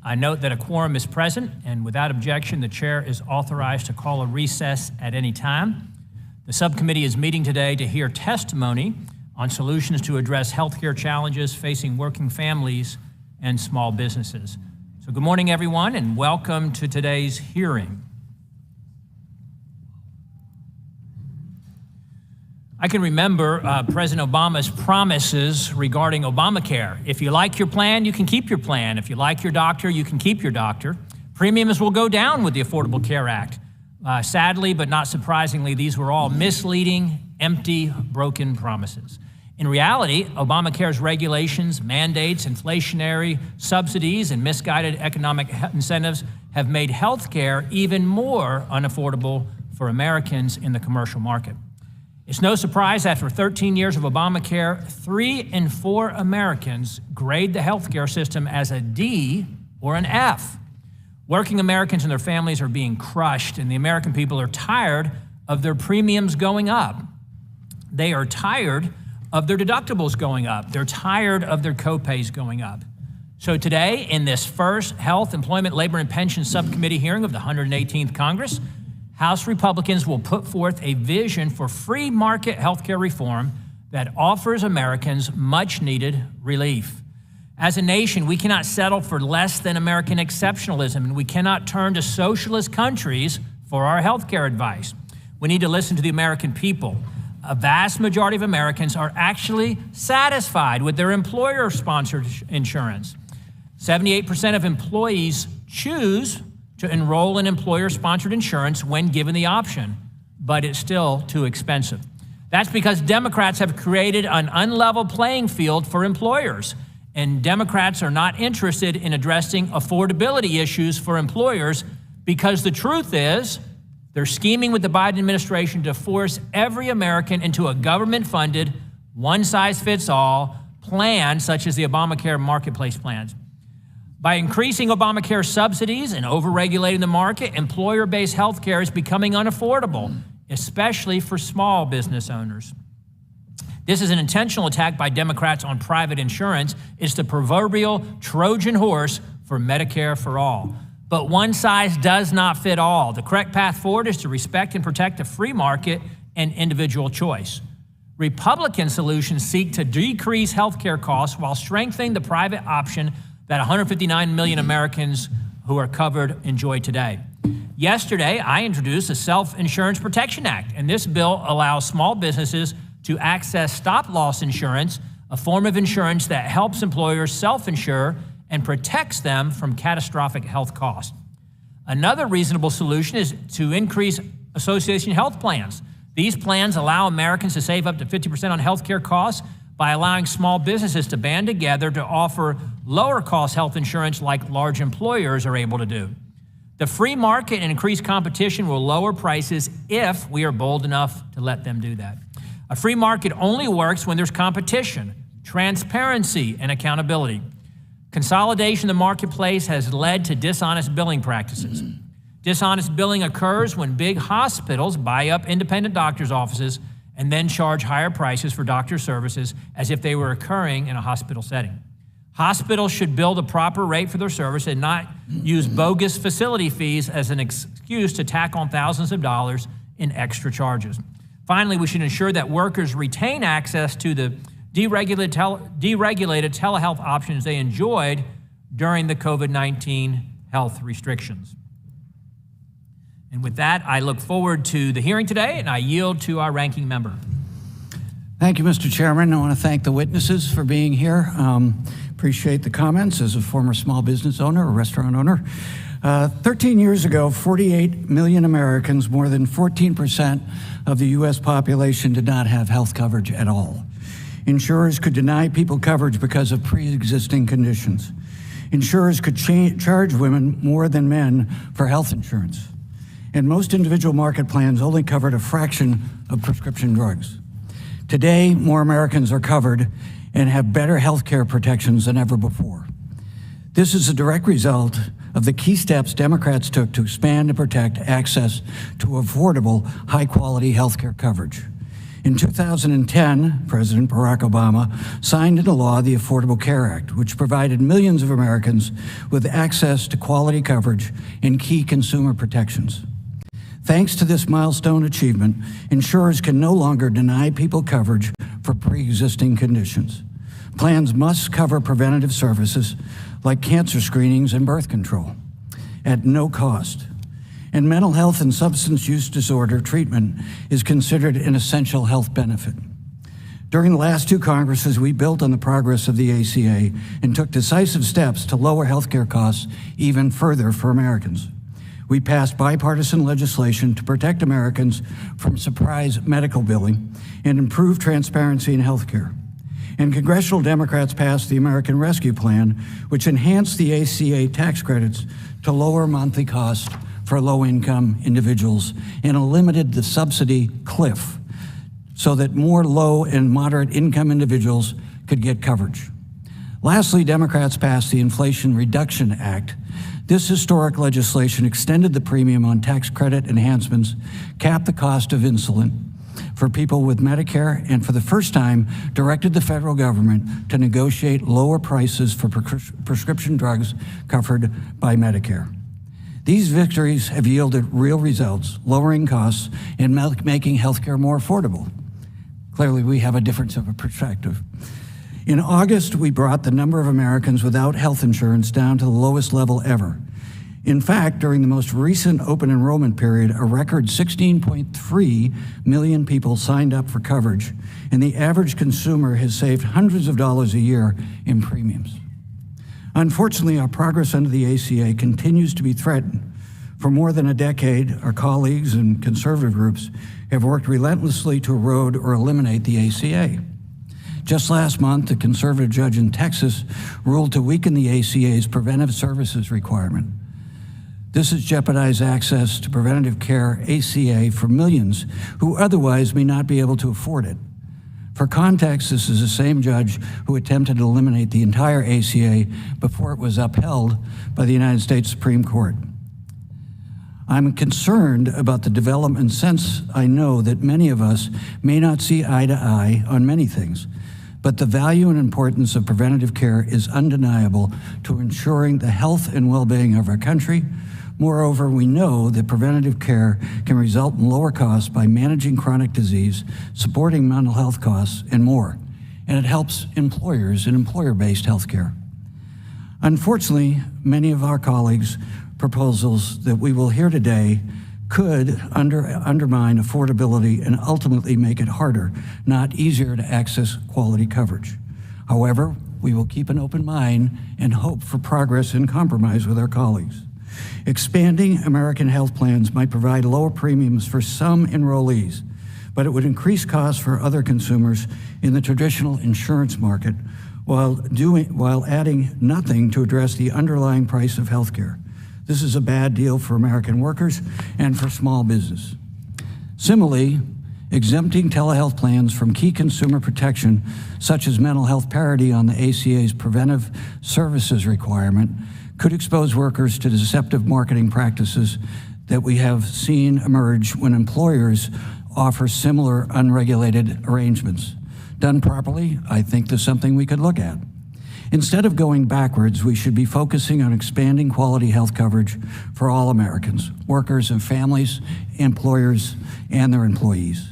I note that a quorum is present, and without objection, the chair is authorized to call a recess at any time. The subcommittee is meeting today to hear testimony on solutions to address healthcare challenges facing working families and small businesses. So good morning, everyone, and welcome to today's hearing. I can remember President Obama's promises regarding Obamacare. If you like your plan, you can keep your plan. If you like your doctor, you can keep your doctor. Premiums will go down with the Affordable Care Act. Sadly, but not surprisingly, these were all misleading, empty, broken promises. In reality, Obamacare's regulations, mandates, inflationary subsidies, and misguided economic incentives have made health care even more unaffordable for Americans in the commercial market. It's no surprise after 13 years of Obamacare, 3 in 4 Americans grade the healthcare system as a D or an F. Working Americans and their families are being crushed, and the American people are tired of their premiums going up. They are tired of their deductibles going up. They're tired of their copays going up. So today, in this first Health, Employment, Labor, and Pensions Subcommittee hearing of the 118th Congress, House Republicans will put forth a vision for free market healthcare reform that offers Americans much-needed relief. As a nation, we cannot settle for less than American exceptionalism, and we cannot turn to socialist countries for our healthcare advice. We need to listen to the American people. A vast majority of Americans are actually satisfied with their employer-sponsored insurance. 78% of employees choose to enroll in employer-sponsored insurance when given the option, but it's still too expensive. That's because Democrats have created an unlevel playing field for employers, and Democrats are not interested in addressing affordability issues for employers because the truth is they're scheming with the Biden administration to force every American into a government-funded, one-size-fits-all plan such as the Obamacare marketplace plans. By increasing Obamacare subsidies and overregulating the market, employer-based health care is becoming unaffordable, especially for small business owners. This is an intentional attack by Democrats on private insurance. It's the proverbial Trojan horse for Medicare for all. But one size does not fit all. The correct path forward is to respect and protect the free market and individual choice. Republican solutions seek to decrease health care costs while strengthening the private option that 159 million Americans who are covered enjoy today. Yesterday, I introduced the Self-Insurance Protection Act, and this bill allows small businesses to access stop-loss insurance, a form of insurance that helps employers self-insure and protects them from catastrophic health costs. Another reasonable solution is to increase association health plans. These plans allow Americans to save up to 50% on health care costs by allowing small businesses to band together to offer lower-cost health insurance like large employers are able to do. The free market and increased competition will lower prices if we are bold enough to let them do that. A free market only works when there's competition, transparency, and accountability. Consolidation in the marketplace has led to dishonest billing practices. Dishonest billing occurs when big hospitals buy up independent doctors' offices and then charge higher prices for doctor services as if they were occurring in a hospital setting. Hospitals should bill the proper rate for their service and not use bogus facility fees as an excuse to tack on thousands of dollars in extra charges. Finally, we should ensure that workers retain access to the deregulated telehealth options they enjoyed during the COVID-19 health restrictions. And with that, I look forward to the hearing today, and I yield to our ranking member. Thank you, Mr. Chairman. I want to thank the witnesses for being here. Appreciate the comments as a former small business owner, a restaurant owner. 13 years ago, 48 million Americans, more than 14% of the U.S. population, did not have health coverage at all. Insurers could deny people coverage because of pre-existing conditions. Insurers could charge women more than men for health insurance. And most individual market plans only covered a fraction of prescription drugs. Today, more Americans are covered and have better health care protections than ever before. This is a direct result of the key steps Democrats took to expand and protect access to affordable, high-quality health care coverage. In 2010, President Barack Obama signed into law the Affordable Care Act, which provided millions of Americans with access to quality coverage and key consumer protections. Thanks to this milestone achievement, insurers can no longer deny people coverage for pre-existing conditions. Plans must cover preventative services like cancer screenings and birth control at no cost. And mental health and substance use disorder treatment is considered an essential health benefit. During the last two Congresses, we built on the progress of the ACA and took decisive steps to lower healthcare costs even further for Americans. We passed bipartisan legislation to protect Americans from surprise medical billing and improve transparency in healthcare. And congressional Democrats passed the American Rescue Plan, which enhanced the ACA tax credits to lower monthly costs for low-income individuals and eliminated the subsidy cliff so that more low and moderate income individuals could get coverage. Lastly, Democrats passed the Inflation Reduction Act. This historic legislation extended the premium on tax credit enhancements, capped the cost of insulin for people with Medicare, and for the first time, directed the federal government to negotiate lower prices for prescription drugs covered by Medicare. These victories have yielded real results, lowering costs and making healthcare more affordable. Clearly, we have a difference of a perspective. In August, we brought the number of Americans without health insurance down to the lowest level ever. In fact, during the most recent open enrollment period, a record 16.3 million people signed up for coverage, and the average consumer has saved hundreds of dollars a year in premiums. Unfortunately, our progress under the ACA continues to be threatened. For more than a decade, our colleagues and conservative groups have worked relentlessly to erode or eliminate the ACA. Just last month, a conservative judge in Texas ruled to weaken the ACA's preventive services requirement. This has jeopardized access to preventative care ACA for millions who otherwise may not be able to afford it. For context, this is the same judge who attempted to eliminate the entire ACA before it was upheld by the United States Supreme Court. I'm concerned about the development since I know that many of us may not see eye to eye on many things, but the value and importance of preventative care is undeniable to ensuring the health and well-being of our country. Moreover, we know that preventative care can result in lower costs by managing chronic disease, supporting mental health costs, and more. And it helps employers in employer-based health care. Unfortunately, many of our colleagues' proposals that we will hear today could undermine affordability and ultimately make it harder, not easier, to access quality coverage. However, we will keep an open mind and hope for progress and compromise with our colleagues. Expanding American health plans might provide lower premiums for some enrollees, but it would increase costs for other consumers in the traditional insurance market while adding nothing to address the underlying price of health care. This is a bad deal for American workers and for small business. Similarly, exempting telehealth plans from key consumer protection, such as mental health parity on the ACA's preventive services requirement, could expose workers to deceptive marketing practices that we have seen emerge when employers offer similar unregulated arrangements. Done properly, I think there's something we could look at. Instead of going backwards, we should be focusing on expanding quality health coverage for all Americans, workers and families, employers, and their employees.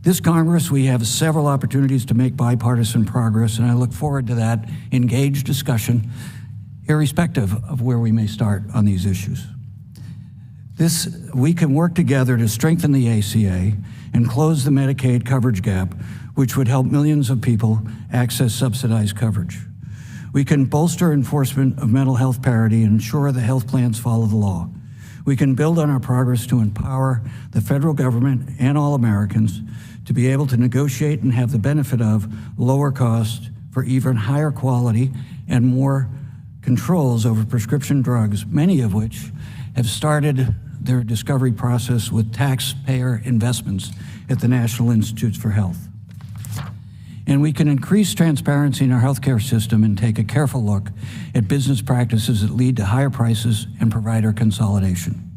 This Congress, we have several opportunities to make bipartisan progress, and I look forward to that engaged discussion, irrespective of where we may start on these issues. We can work together to strengthen the ACA and close the Medicaid coverage gap, which would help millions of people access subsidized coverage. We can bolster enforcement of mental health parity and ensure that health plans follow the law. We can build on our progress to empower the federal government and all Americans to be able to negotiate and have the benefit of lower costs for even higher quality and more controls over prescription drugs, many of which have started their discovery process with taxpayer investments at the National Institutes for Health. And we can increase transparency in our healthcare system and take a careful look at business practices that lead to higher prices and provider consolidation.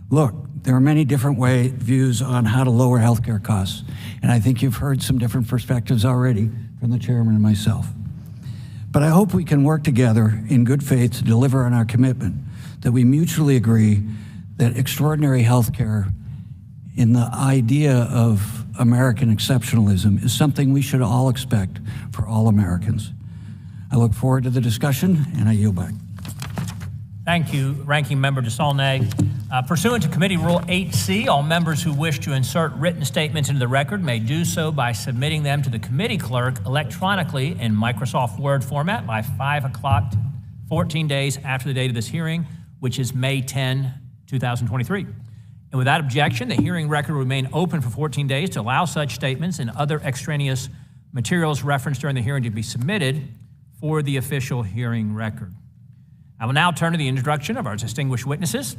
Look, There are many different views on how to lower healthcare costs, and I think you've heard some different perspectives already from the chairman and myself. But I hope we can work together in good faith to deliver on our commitment that we mutually agree that extraordinary healthcare in the idea of American exceptionalism is something we should all expect for all Americans. I look forward to the discussion, and I yield back. Thank you, Ranking Member DeSaulnier. Pursuant to Committee Rule 8C, all members who wish to insert written statements into the record may do so by submitting them to the committee clerk electronically in Microsoft Word format by 5 o'clock, 14 days after the date of this hearing, which is May 10, 2023. And without objection, the hearing record will remain open for 14 days to allow such statements and other extraneous materials referenced during the hearing to be submitted for the official hearing record. I will now turn to the introduction of our distinguished witnesses.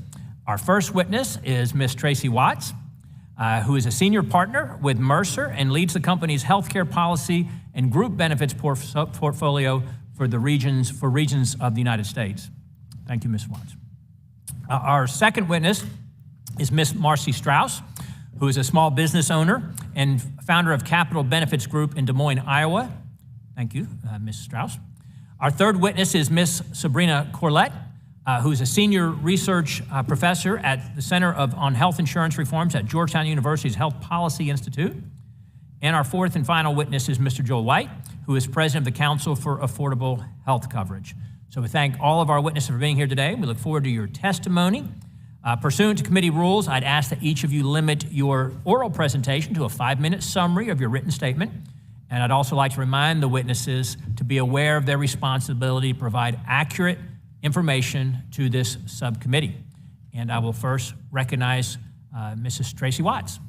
Our first witness is Ms. Tracy Watts, who is a senior partner with Mercer and leads the company's healthcare policy and group benefits portfolio for regions of the United States. Thank you, Ms. Watts. Our second witness is Ms. Marcy Strauss, who is a small business owner and founder of Capital Benefits Group in Des Moines, Iowa. Thank you, Ms. Strauss. Our third witness is Ms. Sabrina Corlett, who is a senior research professor at the Center on Health Insurance Reforms at Georgetown University's Health Policy Institute. And our fourth and final witness is Mr. Joel White, who is president of the Council for Affordable Health Coverage. So we thank all of our witnesses for being here today. We look forward to your testimony. Pursuant to committee rules, I'd ask that each of you limit your oral presentation to a 5-minute summary of your written statement. And I'd also like to remind the witnesses to be aware of their responsibility to provide accurate information to this subcommittee. And I will first recognize Mrs. Tracy Watts.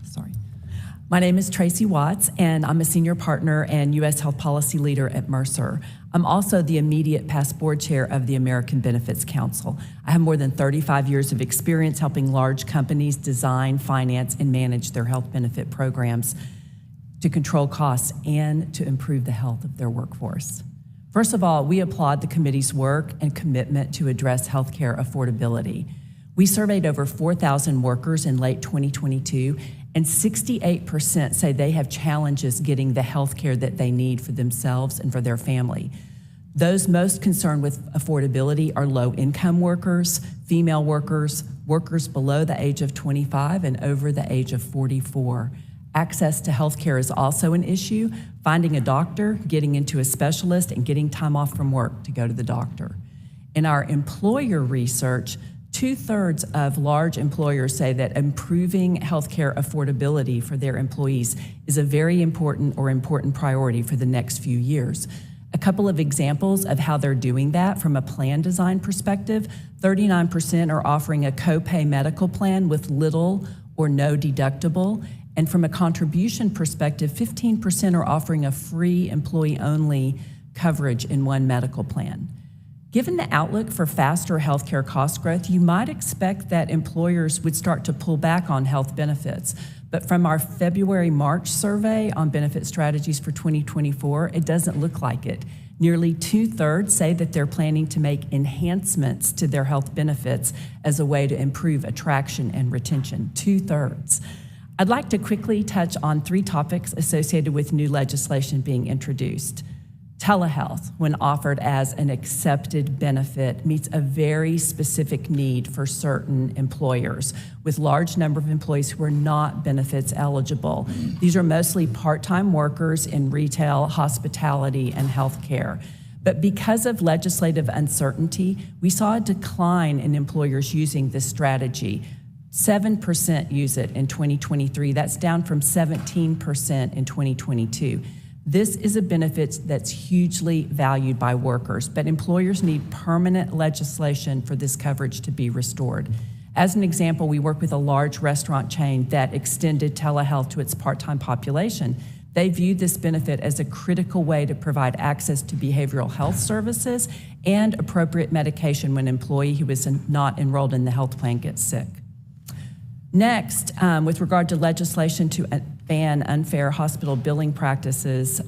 Sorry. My name is Tracy Watts, and I'm a senior partner and U.S. Health Policy Leader at Mercer. I'm also the immediate past board chair of the American Benefits Council. I have more than 35 years of experience helping large companies design, finance, and manage their health benefit programs to control costs and to improve the health of their workforce. First of all, we applaud the committee's work and commitment to address healthcare affordability. We surveyed over 4,000 workers in late 2022, and 68% say they have challenges getting the health care that they need for themselves and for their family. Those most concerned with affordability are low-income workers, female workers, workers below the age of 25 and over the age of 44. Access to health care is also an issue. Finding a doctor, getting into a specialist, and getting time off from work to go to the doctor. In our employer research, 2/3 of large employers say that improving healthcare affordability for their employees is a very important priority for the next few years. A couple of examples of how they're doing that from a plan design perspective: 39% are offering a copay medical plan with little or no deductible. And from a contribution perspective, 15% are offering a free employee-only coverage in one medical plan. Given the outlook for faster healthcare cost growth, you might expect that employers would start to pull back on health benefits. But from our February-March survey on benefit strategies for 2024, it doesn't look like it. Nearly 2/3 say that they're planning to make enhancements to their health benefits as a way to improve attraction and retention. 2/3. I'd like to quickly touch on 3 topics associated with new legislation being introduced. Telehealth, when offered as an accepted benefit, meets a very specific need for certain employers with large number of employees who are not benefits eligible. These are mostly part-time workers in retail, hospitality, and healthcare. But because of legislative uncertainty, we saw a decline in employers using this strategy. 7% use it in 2023. That's down from 17% in 2022. This is a benefit that's hugely valued by workers, but employers need permanent legislation for this coverage to be restored. As an example, we work with a large restaurant chain that extended telehealth to its part-time population. They viewed this benefit as a critical way to provide access to behavioral health services and appropriate medication when an employee who is not enrolled in the health plan gets sick. Next, with regard to legislation to ban unfair hospital billing practices,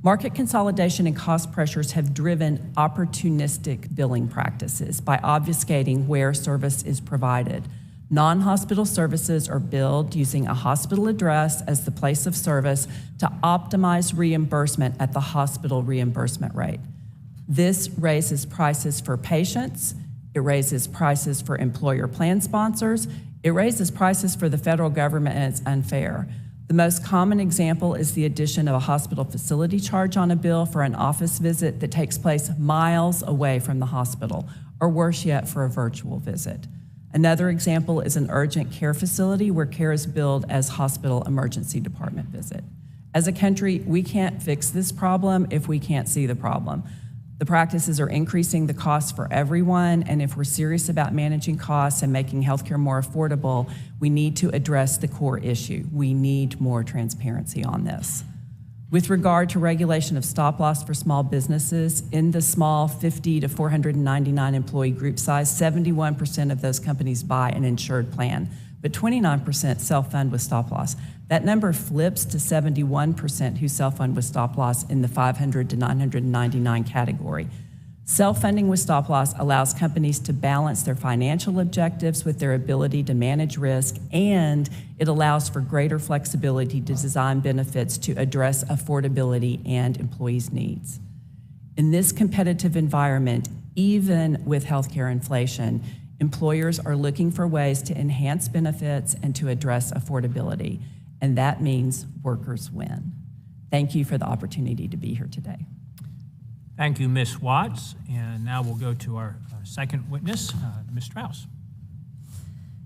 market consolidation and cost pressures have driven opportunistic billing practices by obfuscating where service is provided. Non-hospital services are billed using a hospital address as the place of service to optimize reimbursement at the hospital reimbursement rate. This raises prices for patients, it raises prices for employer plan sponsors, it raises prices for the federal government, and it's unfair. The most common example is the addition of a hospital facility charge on a bill for an office visit that takes place miles away from the hospital, or worse yet, for a virtual visit. Another example is an urgent care facility where care is billed as hospital emergency department visit. As a country, we can't fix this problem if we can't see the problem. The practices are increasing the costs for everyone, and if we're serious about managing costs and making healthcare more affordable, we need to address the core issue. We need more transparency on this. With regard to regulation of stop loss for small businesses, in the small 50 to 499 employee group size, 71% of those companies buy an insured plan, but 29% self-fund with stop loss. That number flips to 71% who self-fund with stop loss in the 500 to 999 category. Self-funding with stop loss allows companies to balance their financial objectives with their ability to manage risk, and it allows for greater flexibility to design benefits to address affordability and employees' needs. In this competitive environment, even with healthcare inflation, employers are looking for ways to enhance benefits and to address affordability, and that means workers win. Thank you for the opportunity to be here today. Thank you, Ms. Watts. And now we'll go to our second witness, Ms. Strauss.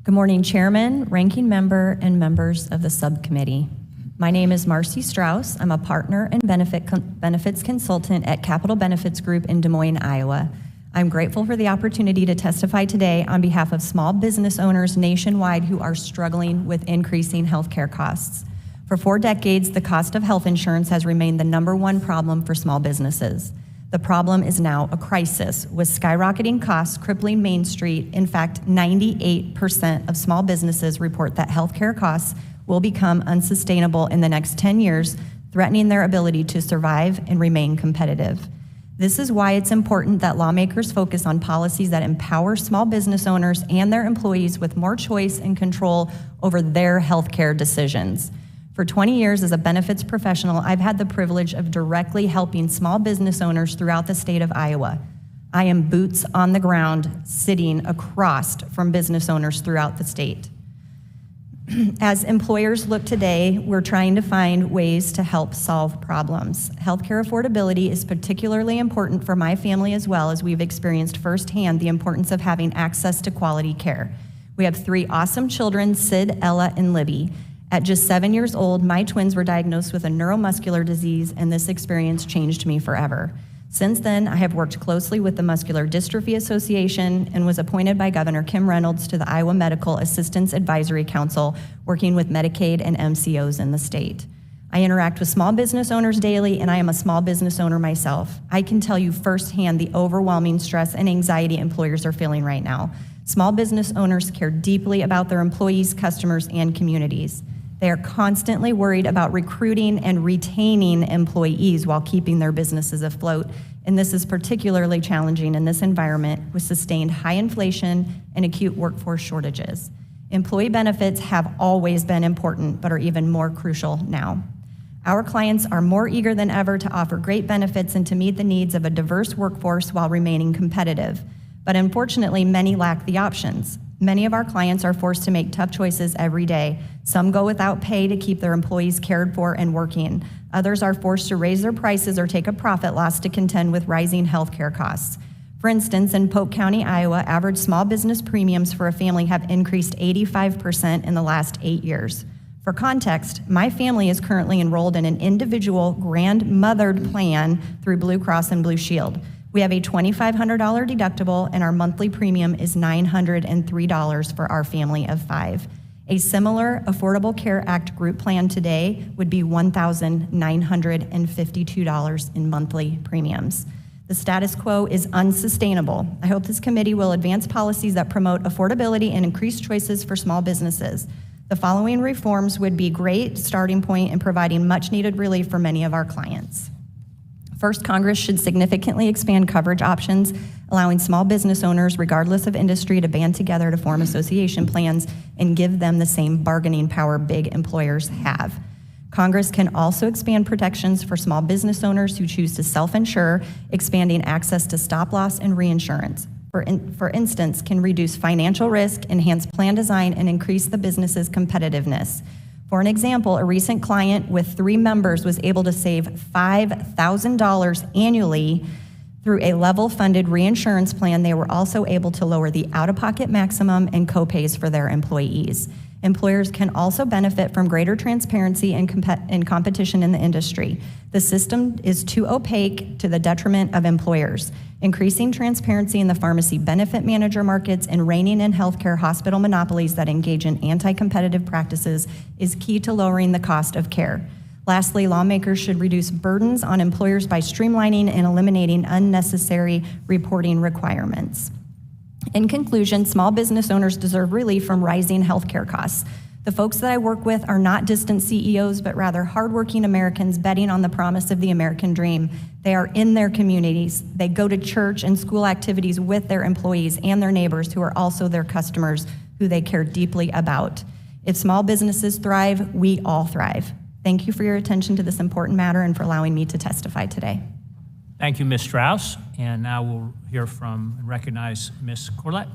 Good morning, Chairman, Ranking Member, and members of the subcommittee. My name is Marcy Strauss. I'm a partner and benefits consultant at Capital Benefits Group in Des Moines, Iowa. I'm grateful for the opportunity to testify today on behalf of small business owners nationwide who are struggling with increasing healthcare costs. For 4 decades, the cost of health insurance has remained the #1 problem for small businesses. The problem is now a crisis, with skyrocketing costs crippling Main Street. In fact, 98% of small businesses report that healthcare costs will become unsustainable in the next 10 years, threatening their ability to survive and remain competitive. This is why it's important that lawmakers focus on policies that empower small business owners and their employees with more choice and control over their healthcare decisions. For 20 years as a benefits professional, I've had the privilege of directly helping small business owners throughout the state of Iowa. I am boots on the ground, sitting across from business owners throughout the state. As employers look today, we're trying to find ways to help solve problems. Healthcare affordability is particularly important for my family as well, as we've experienced firsthand the importance of having access to quality care. We have 3 awesome children, Sid, Ella, and Libby. At just 7 years old, my twins were diagnosed with a neuromuscular disease, and this experience changed me forever. Since then, I have worked closely with the Muscular Dystrophy Association and was appointed by Governor Kim Reynolds to the Iowa Medical Assistance Advisory Council, working with Medicaid and MCOs in the state. I interact with small business owners daily, and I am a small business owner myself. I can tell you firsthand the overwhelming stress and anxiety employers are feeling right now. Small business owners care deeply about their employees, customers, and communities. They are constantly worried about recruiting and retaining employees while keeping their businesses afloat, and this is particularly challenging in this environment with sustained high inflation and acute workforce shortages. Employee benefits have always been important, but are even more crucial now. Our clients are more eager than ever to offer great benefits and to meet the needs of a diverse workforce while remaining competitive. But unfortunately, many lack the options. Many of our clients are forced to make tough choices every day. Some go without pay to keep their employees cared for and working. Others are forced to raise their prices or take a profit loss to contend with rising healthcare costs. For instance, in Polk County, Iowa, average small business premiums for a family have increased 85% in the last 8 years. For context, my family is currently enrolled in an individual grandmothered plan through Blue Cross and Blue Shield. We have a $2,500 deductible, and our monthly premium is $903 for our family of 5. A similar Affordable Care Act group plan today would be $1,952 in monthly premiums. The status quo is unsustainable. I hope this committee will advance policies that promote affordability and increase choices for small businesses. The following reforms would be a great starting point in providing much-needed relief for many of our clients. First, Congress should significantly expand coverage options, allowing small business owners, regardless of industry, to band together to form association plans and give them the same bargaining power big employers have. Congress can also expand protections for small business owners who choose to self-insure, expanding access to stop-loss and reinsurance. For instance, can reduce financial risk, enhance plan design, and increase the business's competitiveness. For an example, a recent client with 3 members was able to save $5,000 annually through a level-funded reinsurance plan. They were also able to lower the out-of-pocket maximum and co-pays for their employees. Employers can also benefit from greater transparency and competition in the industry. The system is too opaque to the detriment of employers. Increasing transparency in the pharmacy benefit manager markets and reining in healthcare hospital monopolies that engage in anti-competitive practices is key to lowering the cost of care. Lastly, lawmakers should reduce burdens on employers by streamlining and eliminating unnecessary reporting requirements. In conclusion, small business owners deserve relief from rising healthcare costs. The folks that I work with are not distant CEOs, but rather hardworking Americans betting on the promise of the American dream. They are in their communities. They go to church and school activities with their employees and their neighbors, who are also their customers, who they care deeply about. If small businesses thrive, we all thrive. Thank you for your attention to this important matter and for allowing me to testify today. Thank you, Ms. Strauss. And now we'll hear from and recognize Ms. Corlett.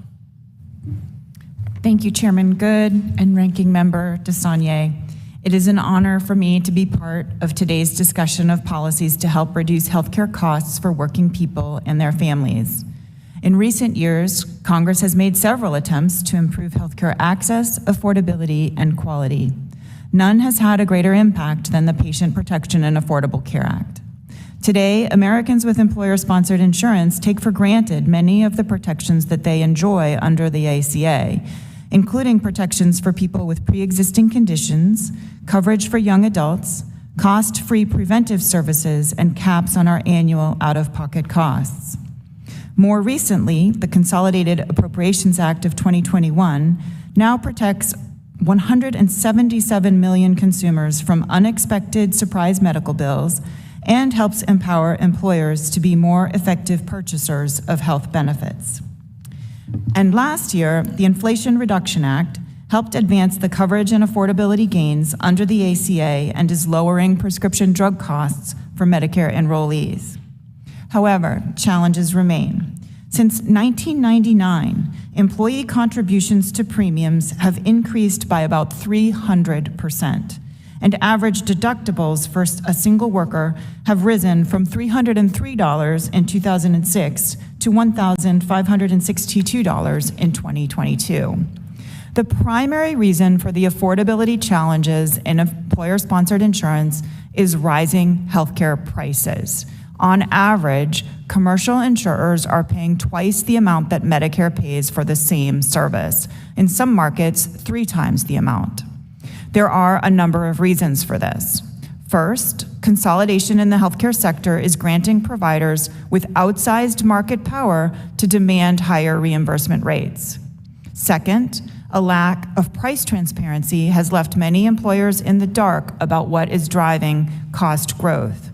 Thank you, Chairman Good and Ranking Member DeSaulnier. It is an honor for me to be part of today's discussion of policies to help reduce healthcare costs for working people and their families. In recent years, Congress has made several attempts to improve healthcare access, affordability, and quality. None has had a greater impact than the Patient Protection and Affordable Care Act. Today, Americans with employer-sponsored insurance take for granted many of the protections that they enjoy under the ACA, including protections for people with pre-existing conditions, coverage for young adults, cost-free preventive services, and caps on our annual out-of-pocket costs. More recently, the Consolidated Appropriations Act of 2021 now protects 177 million consumers from unexpected surprise medical bills and helps empower employers to be more effective purchasers of health benefits. And last year, the Inflation Reduction Act helped advance the coverage and affordability gains under the ACA and is lowering prescription drug costs for Medicare enrollees. However, challenges remain. Since 1999, employee contributions to premiums have increased by about 300%. And average deductibles for a single worker have risen from $303 in 2006 to $1,562 in 2022. The primary reason for the affordability challenges in employer-sponsored insurance is rising healthcare prices. On average, commercial insurers are paying twice the amount that Medicare pays for the same service. In some markets, 3 times the amount. There are a number of reasons for this. First, consolidation in the healthcare sector is granting providers with outsized market power to demand higher reimbursement rates. Second, a lack of price transparency has left many employers in the dark about what is driving cost growth.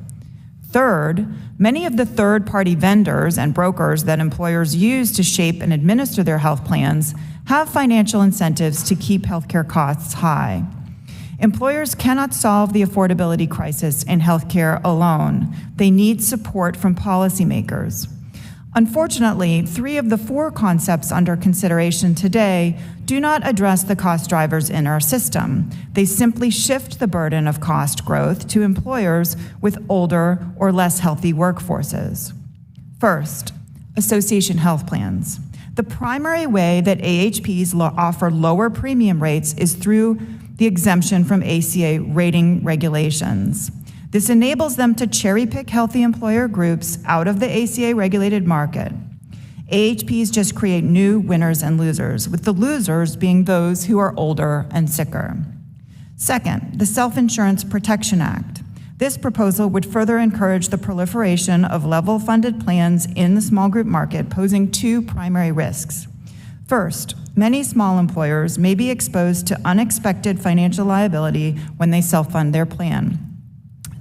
Third, many of the third-party vendors and brokers that employers use to shape and administer their health plans have financial incentives to keep healthcare costs high. Employers cannot solve the affordability crisis in healthcare alone. They need support from policymakers. Unfortunately, 3 of the 4 concepts under consideration today do not address the cost drivers in our system. They simply shift the burden of cost growth to employers with older or less healthy workforces. First, association health plans. The primary way that AHPs offer lower premium rates is through the exemption from ACA rating regulations. This enables them to cherry-pick healthy employer groups out of the ACA-regulated market. AHPs just create new winners and losers, with the losers being those who are older and sicker. Second, the Self-Insurance Protection Act. This proposal would further encourage the proliferation of level-funded plans in the small group market, posing 2 primary risks. First, many small employers may be exposed to unexpected financial liability when they self-fund their plan.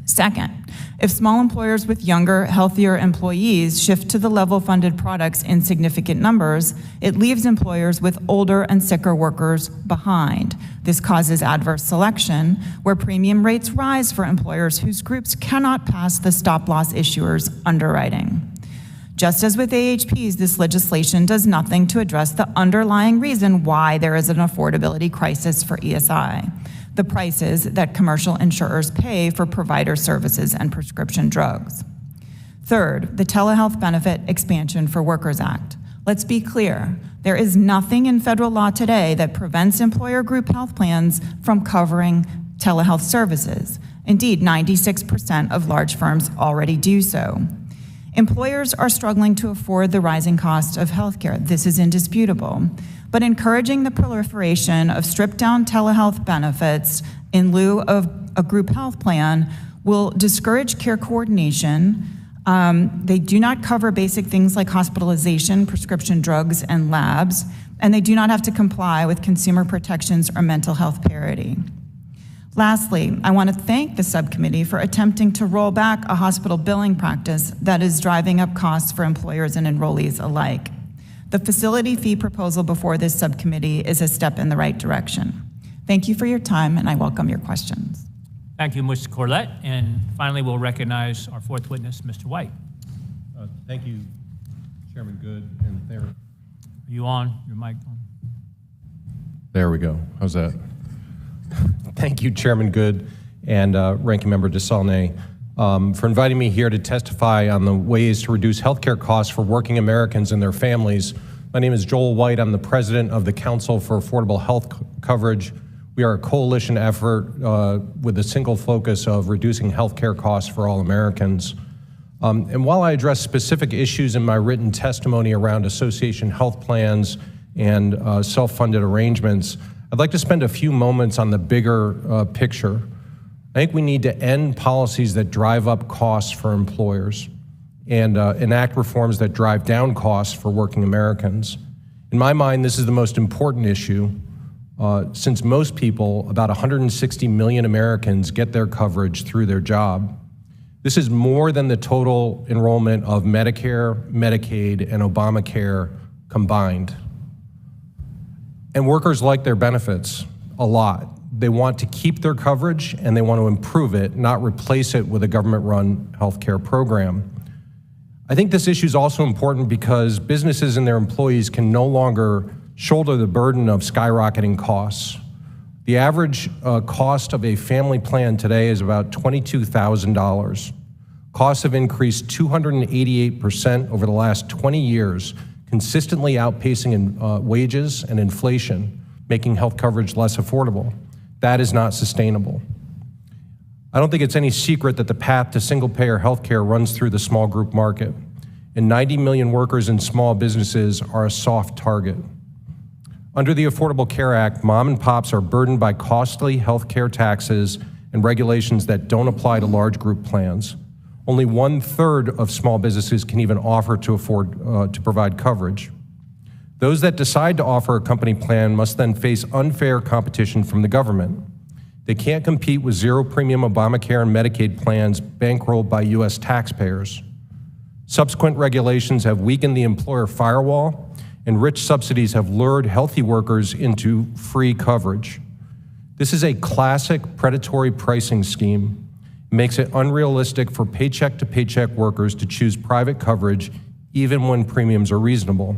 Second, if small employers with younger, healthier employees shift to the level-funded products in significant numbers, it leaves employers with older and sicker workers behind. This causes adverse selection, where premium rates rise for employers whose groups cannot pass the stop-loss issuer's underwriting. Just as with AHPs, this legislation does nothing to address the underlying reason why there is an affordability crisis for ESI: the prices that commercial insurers pay for provider services and prescription drugs. Third, the Telehealth Benefit Expansion for Workers Act. Let's be clear, there is nothing in federal law today that prevents employer group health plans from covering telehealth services. Indeed, 96% of large firms already do so. Employers are struggling to afford the rising cost of healthcare. This is indisputable. But encouraging the proliferation of stripped-down telehealth benefits in lieu of a group health plan will discourage care coordination. They do not cover basic things like hospitalization, prescription drugs, and labs, and they do not have to comply with consumer protections or mental health parity. Lastly, I want to thank the subcommittee for attempting to roll back a hospital billing practice that is driving up costs for employers and enrollees alike. The facility fee proposal before this subcommittee is a step in the right direction. Thank you for your time, and I welcome your questions. Thank you, Mr. Corlett. And finally, we'll recognize our fourth witness, Mr. White. Thank you, Chairman Good. And there. Are you on? Your mic on? There we go. How's that? Thank you, Chairman Good and Ranking Member DeSaulnier, for inviting me here to testify on the ways to reduce healthcare costs for working Americans and their families. My name is Joel White. I'm the president of the Council for Affordable Health Coverage. We are a coalition effort with a single focus of reducing healthcare costs for all Americans. And while I address specific issues in my written testimony around association health plans and self-funded arrangements, I'd like to spend a few moments on the bigger picture. I think we need to end policies that drive up costs for employers and enact reforms that drive down costs for working Americans. In my mind, this is the most important issue since most people, about 160 million Americans, get their coverage through their job. This is more than the total enrollment of Medicare, Medicaid, and Obamacare combined. And workers like their benefits a lot. They want to keep their coverage and they want to improve it, not replace it with a government-run healthcare program. I think this issue is also important because businesses and their employees can no longer shoulder the burden of skyrocketing costs. The average cost of a family plan today is about $22,000. Costs have increased 288% over the last 20 years, consistently outpacing wages and inflation, making health coverage less affordable. That is not sustainable. I don't think it's any secret that the path to single-payer healthcare runs through the small group market, and 90 million workers in small businesses are a soft target. Under the Affordable Care Act, mom and pops are burdened by costly healthcare taxes and regulations that don't apply to large group plans. Only 1/3 of small businesses can even offer to provide coverage. Those that decide to offer a company plan must then face unfair competition from the government. They can't compete with zero premium Obamacare and Medicaid plans bankrolled by U.S. taxpayers. Subsequent regulations have weakened the employer firewall, and rich subsidies have lured healthy workers into free coverage. This is a classic predatory pricing scheme. It makes it unrealistic for paycheck-to-paycheck workers to choose private coverage even when premiums are reasonable.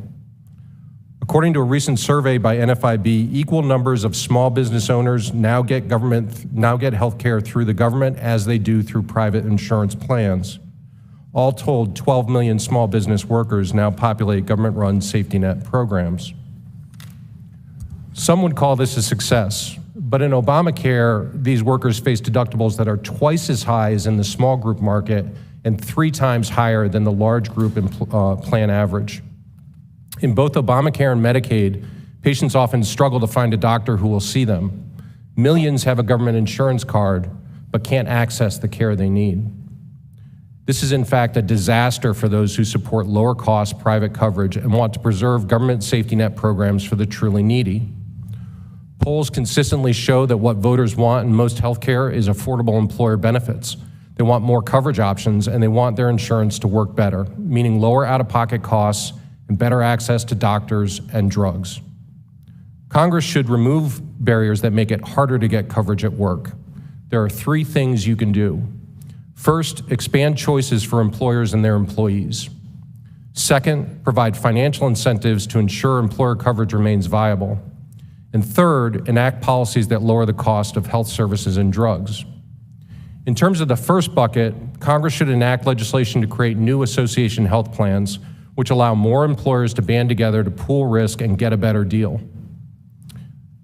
According to a recent survey by NFIB, equal numbers of small business owners now get health care through the government as they do through private insurance plans. All told, 12 million small business workers now populate government-run safety net programs. Some would call this a success, but in Obamacare, these workers face deductibles that are twice as high as in the small group market and 3 times higher than the large group plan average. In both Obamacare and Medicaid, patients often struggle to find a doctor who will see them. Millions have a government insurance card, but can't access the care they need. This is in fact a disaster for those who support lower cost private coverage and want to preserve government safety net programs for the truly needy. Polls consistently show that what voters want in most healthcare is affordable employer benefits. They want more coverage options and they want their insurance to work better, meaning lower out-of-pocket costs and better access to doctors and drugs. Congress should remove barriers that make it harder to get coverage at work. There are 3 things you can do. First, expand choices for employers and their employees. Second, provide financial incentives to ensure employer coverage remains viable. And third, enact policies that lower the cost of health services and drugs. In terms of the first bucket, Congress should enact legislation to create new association health plans, which allow more employers to band together to pool risk and get a better deal.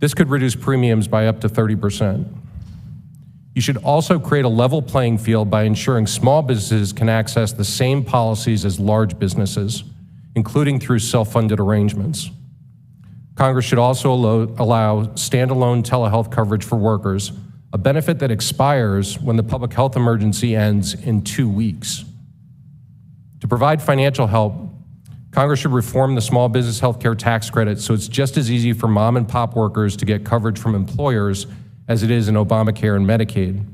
This could reduce premiums by up to 30%. You should also create a level playing field by ensuring small businesses can access the same policies as large businesses, including through self-funded arrangements. Congress should also allow standalone telehealth coverage for workers, a benefit that expires when the public health emergency ends in 2 weeks. To provide financial help, Congress should reform the small business healthcare tax credit so it's just as easy for mom and pop workers to get coverage from employers as it is in Obamacare and Medicaid.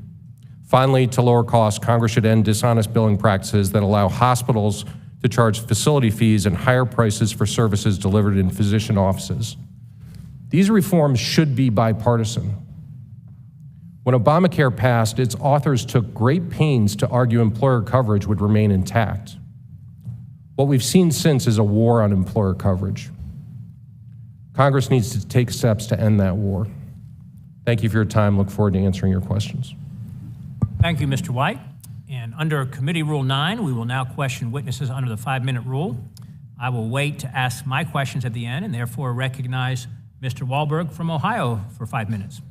Finally, to lower costs, Congress should end dishonest billing practices that allow hospitals to charge facility fees and higher prices for services delivered in physician offices. These reforms should be bipartisan. When Obamacare passed, its authors took great pains to argue employer coverage would remain intact. What we've seen since is a war on employer coverage. Congress needs to take steps to end that war. Thank you for your time. Look forward to answering your questions. Thank you, Mr. White. And under Committee Rule 9, we will now question witnesses under the 5-minute rule. I will wait to ask my questions at the end and therefore recognize Mr. Wahlberg from Ohio for 5 minutes.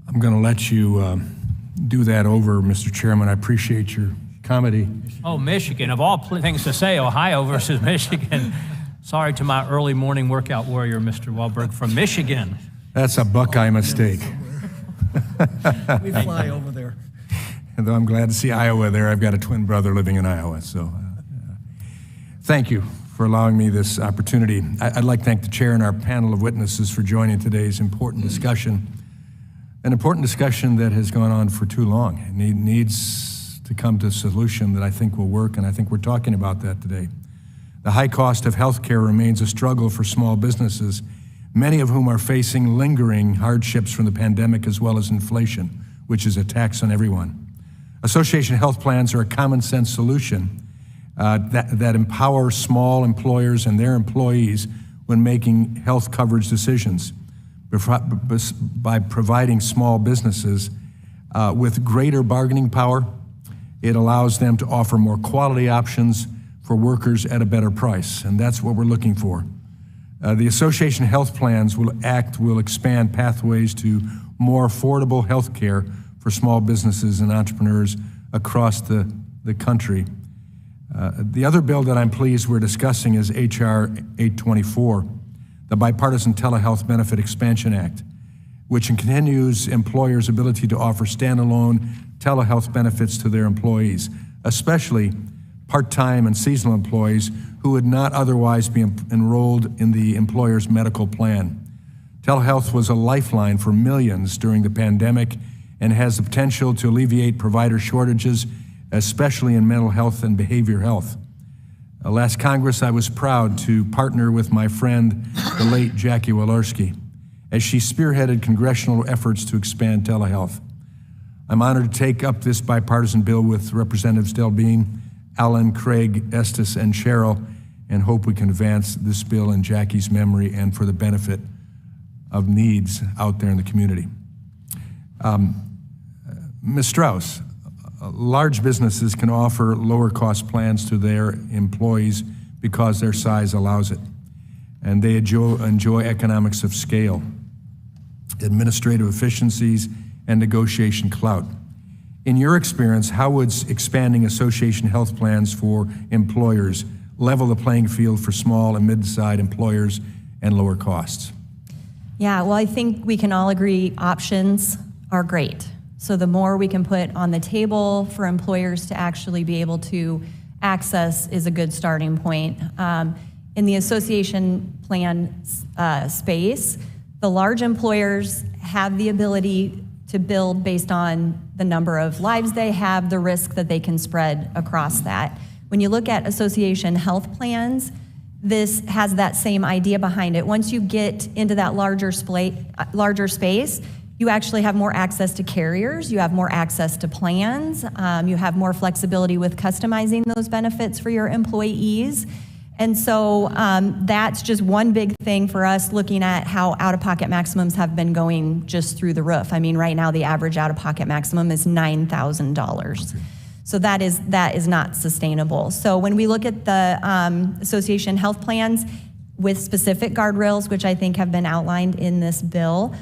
I'm going to let you do that over, Mr. Chairman. I appreciate your comedy. Oh, Michigan. Of all things to say, Ohio versus Michigan. Sorry to my early morning workout warrior, Mr. Wahlberg from Michigan. That's a Buckeye mistake. We fly over there. And though I'm glad to see Iowa there, I've got a twin brother living in Iowa. So thank you for allowing me this opportunity. I'd like to thank the chair and our panel of witnesses for joining today's important discussion. An important discussion that has gone on for too long. It needs to come to a solution that I think will work, and I think we're talking about that today. The high cost of health care remains a struggle for small businesses, many of whom are facing lingering hardships from the pandemic as well as inflation, which is a tax on everyone. Association health plans are a common sense solution that empower small employers and their employees when making health coverage decisions by providing small businesses with greater bargaining power. It allows them to offer more quality options for workers at a better price, and that's what we're looking for. The association health plans will expand pathways to more affordable health care for small businesses and entrepreneurs across the country. The other bill that I'm pleased we're discussing is H.R. 824, the Bipartisan Telehealth Benefit Expansion Act, which continues employers' ability to offer standalone telehealth benefits to their employees, especially part-time and seasonal employees who would not otherwise be enrolled in the employer's medical plan. Telehealth was a lifeline for millions during the pandemic and has the potential to alleviate provider shortages, especially in mental health and behavioral health. Last Congress, I was proud to partner with my friend, the late Jackie Walorski, as she spearheaded congressional efforts to expand telehealth. I'm honored to take up this bipartisan bill with Representatives Del Bean, Alan, Craig, Estes, and Cheryl, and hope we can advance this bill in Jackie's memory and for the benefit of needs out there in the community. Ms. Strauss, large businesses can offer lower cost plans to their employees because their size allows it, and they enjoy economics of scale, administrative efficiencies, and negotiation clout. In your experience, how would expanding association health plans for employers level the playing field for small and mid-sized employers and lower costs? Yeah, well, I think we can all agree options are great. So the more we can put on the table for employers to actually be able to access is a good starting point. In the association plan space, the large employers have the ability to build based on the number of lives they have, the risk that they can spread across that. When you look at association health plans, this has that same idea behind it. Once you get into that larger space, you actually have more access to carriers, you have more access to plans, you have more flexibility with customizing those benefits for your employees. And so that's just one big thing for us, looking at how out-of-pocket maximums have been going just through the roof. I mean, right now the average out-of-pocket maximum is $9,000. So that is not sustainable. So when we look at the association health plans with specific guardrails, which I think have been outlined in this bill,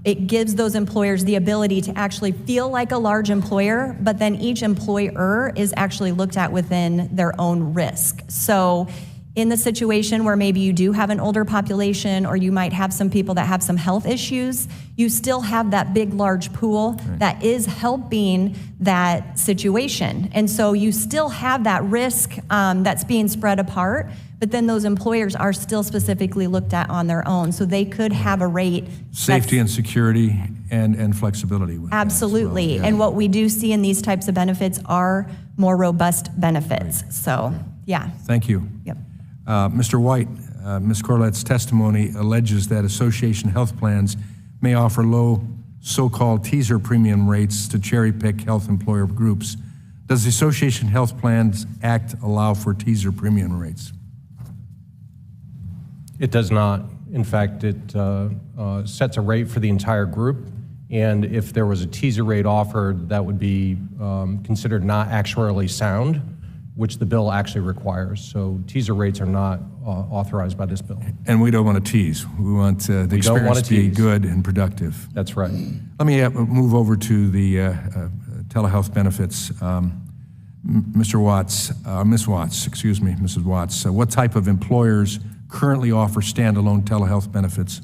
it gives those employers the ability to actually feel like a large employer, but then each employer is actually looked at within their own risk. So in the situation where maybe you do have an older population, or you might have some people that have some health issues, you still have that big, large pool that is helping that situation. And so you still have that risk that's being spread apart, but then those employers are still specifically looked at on their own. So they could have a rate. Safety and security and flexibility. With absolutely. That as well. Yeah. And what we do see in these types of benefits are more robust benefits. Right. So, yeah. Thank you. Yep. Mr. White, Ms. Corlett's testimony alleges that association health plans may offer low so-called teaser premium rates to cherry-pick health employer groups. Does the Association Health Plans Act allow for teaser premium rates? It does not. In fact, it sets a rate for the entire group, and if there was a teaser rate offered, that would be considered not actuarially sound, which the bill actually requires. So teaser rates are not authorized by this bill. And we don't want to tease. We want the experience to be good and productive. That's right. Let me move over to the telehealth benefits. Mr. Watts, Ms. Watts, excuse me, Mrs. Watts, what type of employers currently offer standalone telehealth benefits?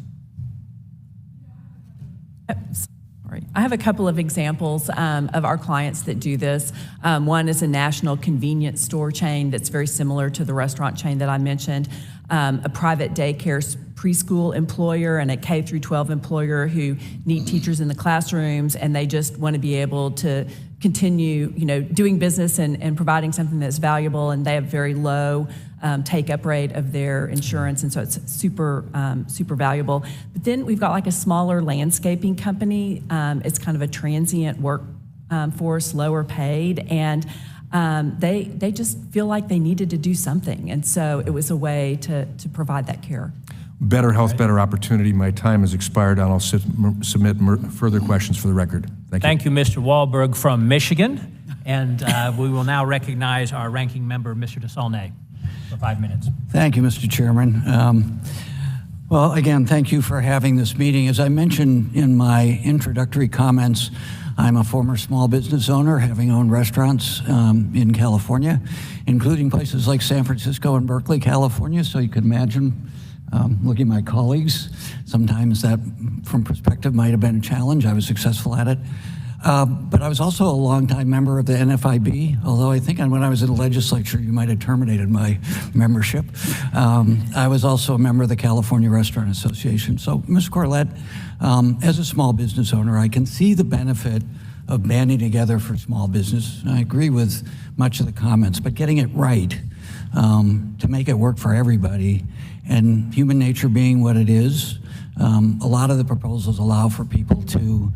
I have a couple of examples of our clients that do this. One is a national convenience store chain that's very similar to the restaurant chain that I mentioned, a private daycare preschool employer, and a K through 12 employer who need teachers in the classrooms, and they just want to be able to continue, doing business and providing something that's valuable, and they have very low take-up rate of their insurance, and so it's super valuable. But then we've got like a smaller landscaping company. It's kind of a transient workforce, lower paid, and they just feel like they needed to do something, and so it was a way to provide that care. Better health, better opportunity. My time has expired, and I'll submit further questions for the record. Thank you. Thank you, Mr. Wahlberg from Michigan. And we will now recognize our ranking member, Mr. DeSaulnay, for 5 minutes. Thank you, Mr. Chairman. Well, again, thank you for having this meeting. As I mentioned in my introductory comments, I'm a former small business owner, having owned restaurants in California, including places like San Francisco and Berkeley, California. So you could imagine, looking at my colleagues, sometimes that, from perspective, might have been a challenge. I was successful at it. But I was also a longtime member of the NFIB, although I think when I was in the legislature, you might have terminated my membership. I was also a member of the California Restaurant Association. So, Ms. Corlett, as a small business owner, I can see the benefit of banding together for small business. I agree with much of the comments, but getting it right to make it work for everybody, and human nature being what it is, a lot of the proposals allow for people to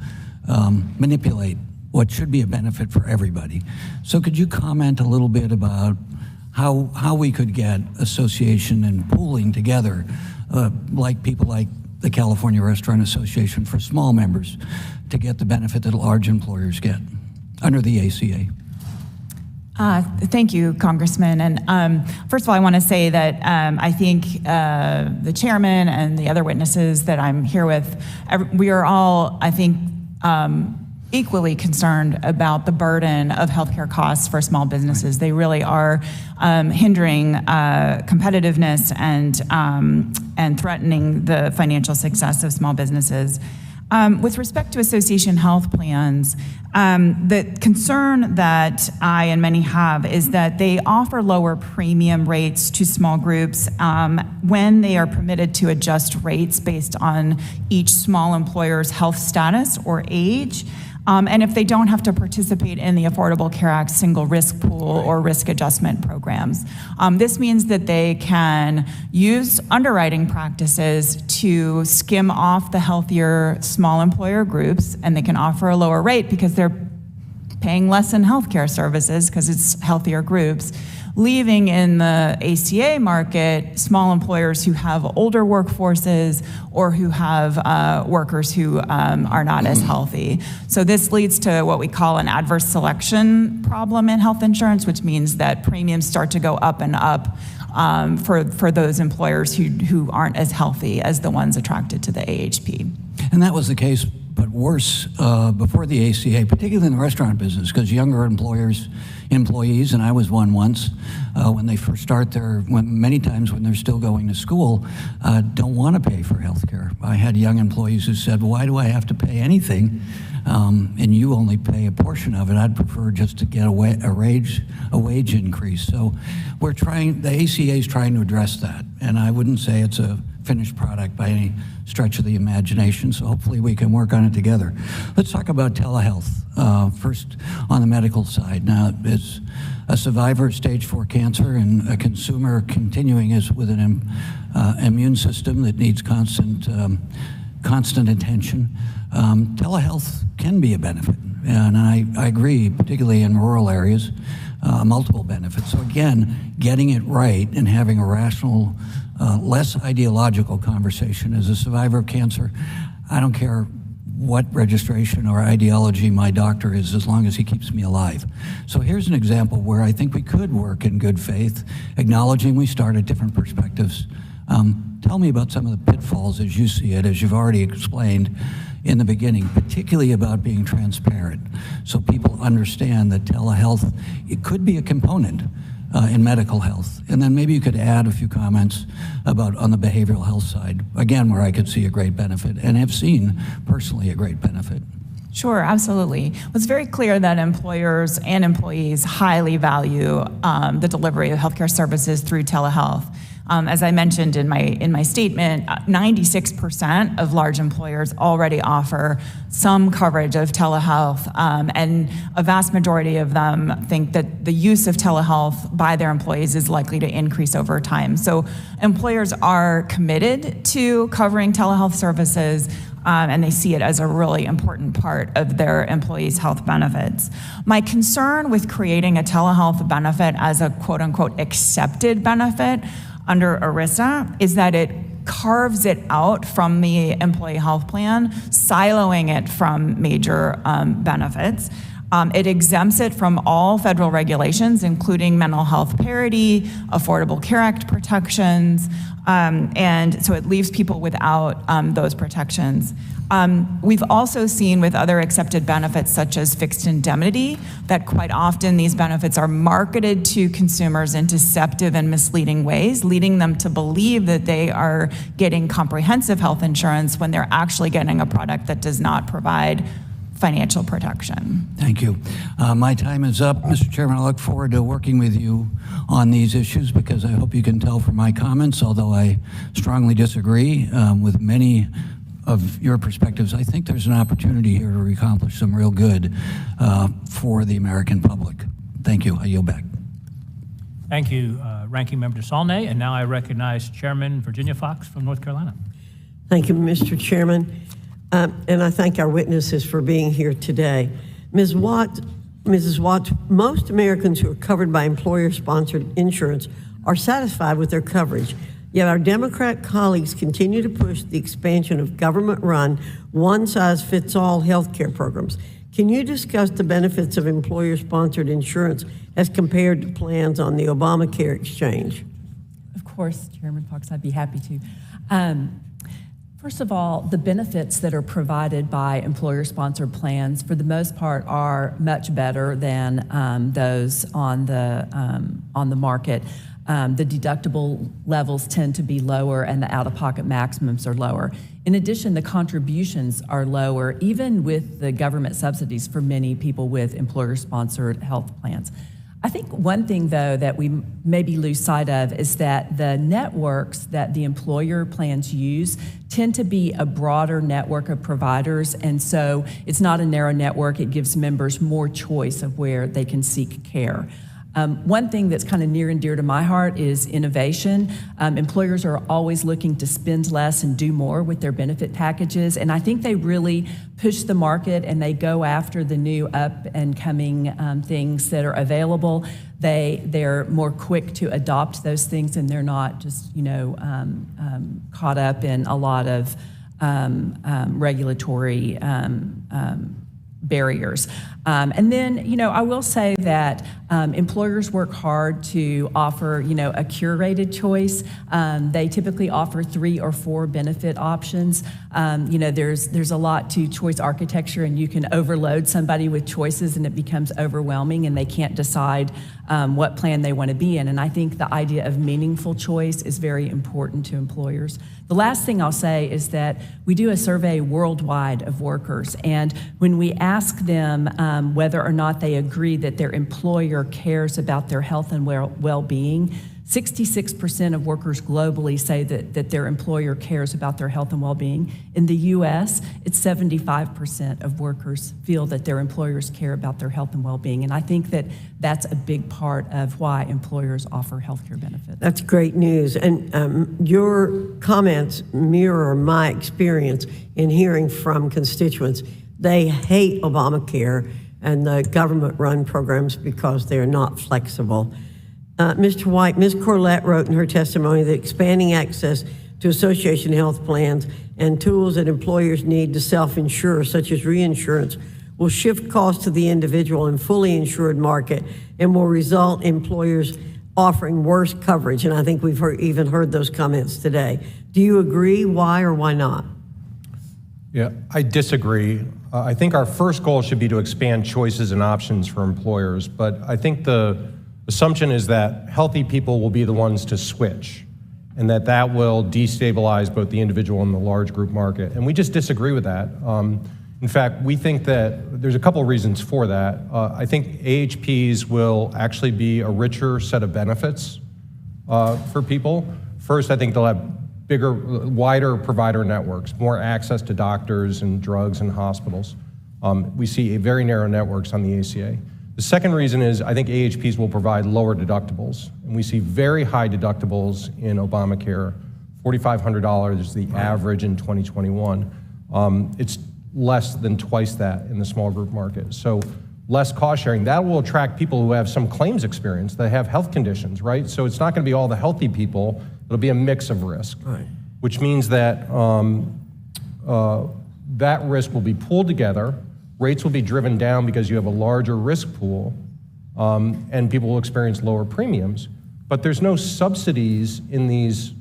manipulate what should be a benefit for everybody. So could you comment a little bit about how we could get association and pooling together, like people like the California Restaurant Association for small members, to get the benefit that large employers get under the ACA? Thank you, Congressman. And first of all, I want to say that I think the chairman and the other witnesses that I'm here with, we are all, I think, equally concerned about the burden of healthcare costs for small businesses. They really are hindering competitiveness and threatening the financial success of small businesses. With respect to association health plans, the concern that I and many have is that they offer lower premium rates to small groups when they are permitted to adjust rates based on each small employer's health status or age. And if they don't have to participate in the Affordable Care Act single risk pool or risk adjustment programs. This means that they can use underwriting practices to skim off the healthier small employer groups, and they can offer a lower rate because they're paying less in healthcare services because it's healthier groups, leaving in the ACA market small employers who have older workforces or who have workers who are not as healthy. So this leads to what we call an adverse selection problem in health insurance, which means that premiums start to go up and up for those employers who aren't as healthy as the ones attracted to the AHP. And that was the case, but worse before the ACA, particularly in the restaurant business, because younger employees, and I was one once, when they first start many times when they're still going to school, don't want to pay for health care. I had young employees who said, why do I have to pay anything? And you only pay a portion of it. I'd prefer just to get a wage increase. So the ACA is trying to address that. And I wouldn't say it's a finished product by any stretch of the imagination, so hopefully we can work on it together. Let's talk about telehealth. First, on the medical side. Now, as a survivor of stage 4 cancer and a consumer continuing with an immune system that needs constant attention, telehealth can be a benefit. And I agree, particularly in rural areas, multiple benefits. So again, getting it right and having a rational, less ideological conversation. As a survivor of cancer, I don't care what registration or ideology my doctor is, as long as he keeps me alive. So here's an example where I think we could work in good faith, acknowledging we start at different perspectives. Tell me about some of the pitfalls as you see it, as you've already explained in the beginning, particularly about being transparent, so people understand that telehealth, it could be a component in medical health. And then maybe you could add a few comments about on the behavioral health side, again, where I could see a great benefit and have seen personally a great benefit. Sure, absolutely. It's very clear that employers and employees highly value the delivery of healthcare services through telehealth. As I mentioned in my statement, 96% of large employers already offer some coverage of telehealth, and a vast majority of them think that the use of telehealth by their employees is likely to increase over time. So employers are committed to covering telehealth services, and they see it as a really important part of their employees' health benefits. My concern with creating a telehealth benefit as a quote-unquote accepted benefit under ERISA is that it carves it out from the employee health plan, siloing it from major benefits. It exempts it from all federal regulations, including mental health parity, Affordable Care Act protections, and so it leaves people without those protections. We've also seen with other accepted benefits, such as fixed indemnity, that quite often these benefits are marketed to consumers in deceptive and misleading ways, leading them to believe that they are getting comprehensive health insurance when they're actually getting a product that does not provide financial protection. Thank you. My time is up. Mr. Chairman, I look forward to working with you on these issues, because I hope you can tell from my comments, although I strongly disagree with many of your perspectives, I think there's an opportunity here to accomplish some real good for the American public. Thank you. I yield back. Thank you, Ranking Member DeSaulnay. And now I recognize Chairman Virginia Fox from North Carolina. Thank you, Mr. Chairman. And I thank our witnesses for being here today. Mrs. Watts, most Americans who are covered by employer-sponsored insurance are satisfied with their coverage. Yet our Democrat colleagues continue to push the expansion of government-run, one-size-fits-all health care programs. Can you discuss the benefits of employer-sponsored insurance as compared to plans on the Obamacare exchange? Of course, Chairman Fox, I'd be happy to. First of all, the benefits that are provided by employer-sponsored plans, for the most part, are much better than those on the market. the deductible levels tend to be lower and the out-of-pocket maximums are lower. In addition, the contributions are lower, even with the government subsidies for many people with employer-sponsored health plans. I think one thing, though, that we maybe lose sight of is that the networks that the employer plans use tend to be a broader network of providers, and so it's not a narrow network. It gives members more choice of where they can seek care. One thing that's kind of near and dear to my heart is innovation. Employers are always looking to spend less and do more with their benefit packages, and I think they really push the market and they go after the new up and coming things that are available. They're more quick to adopt those things, and they're not just caught up in a lot of regulatory barriers. And then, I will say that employers work hard to offer, a curated choice. They typically offer 3 or 4 benefit options. There's a lot to choice architecture, and you can overload somebody with choices and it becomes overwhelming and they can't decide what plan they want to be in. And I think the idea of meaningful choice is very important to employers. The last thing I'll say is that we do a survey worldwide of workers, and when we ask them whether or not they agree that their employer cares about their health and well-being, 66% of workers globally say that their employer cares about their health and well-being. In the U.S., it's 75% of workers feel that their employers care about their health and well-being, and I think that that's a big part of why employers offer health care benefits. That's great news. And your comments mirror my experience in hearing from constituents. They hate Obamacare and the government-run programs because they're not flexible. Mr. White, Ms. Corlett wrote in her testimony that expanding access to association health plans and tools that employers need to self-insure, such as reinsurance, will shift costs to the individual and fully insured market and will result in employers offering worse coverage. And I think we've even heard those comments today. Do you agree? Why or why not? Yeah, I disagree. I think our first goal should be to expand choices and options for employers, but I think the assumption is that healthy people will be the ones to switch, and that will destabilize both the individual and the large group market. And we just disagree with that. In fact, we think that there's a couple of reasons for that. I think AHPs will actually be a richer set of benefits for people. First, I think they'll have bigger, wider provider networks, more access to doctors and drugs and hospitals. We see very narrow networks on the ACA. The second reason is I think AHPs will provide lower deductibles. And we see very high deductibles in Obamacare, $4,500 is the average in 2021. It's less than twice that in the small group market. So less cost sharing. That will attract people who have some claims experience, that have health conditions, right? So it's not going to be all the healthy people. It'll be a mix of risk, right, which means that that risk will be pooled together. Rates will be driven down because you have a larger risk pool, and people will experience lower premiums. But there's no subsidies in these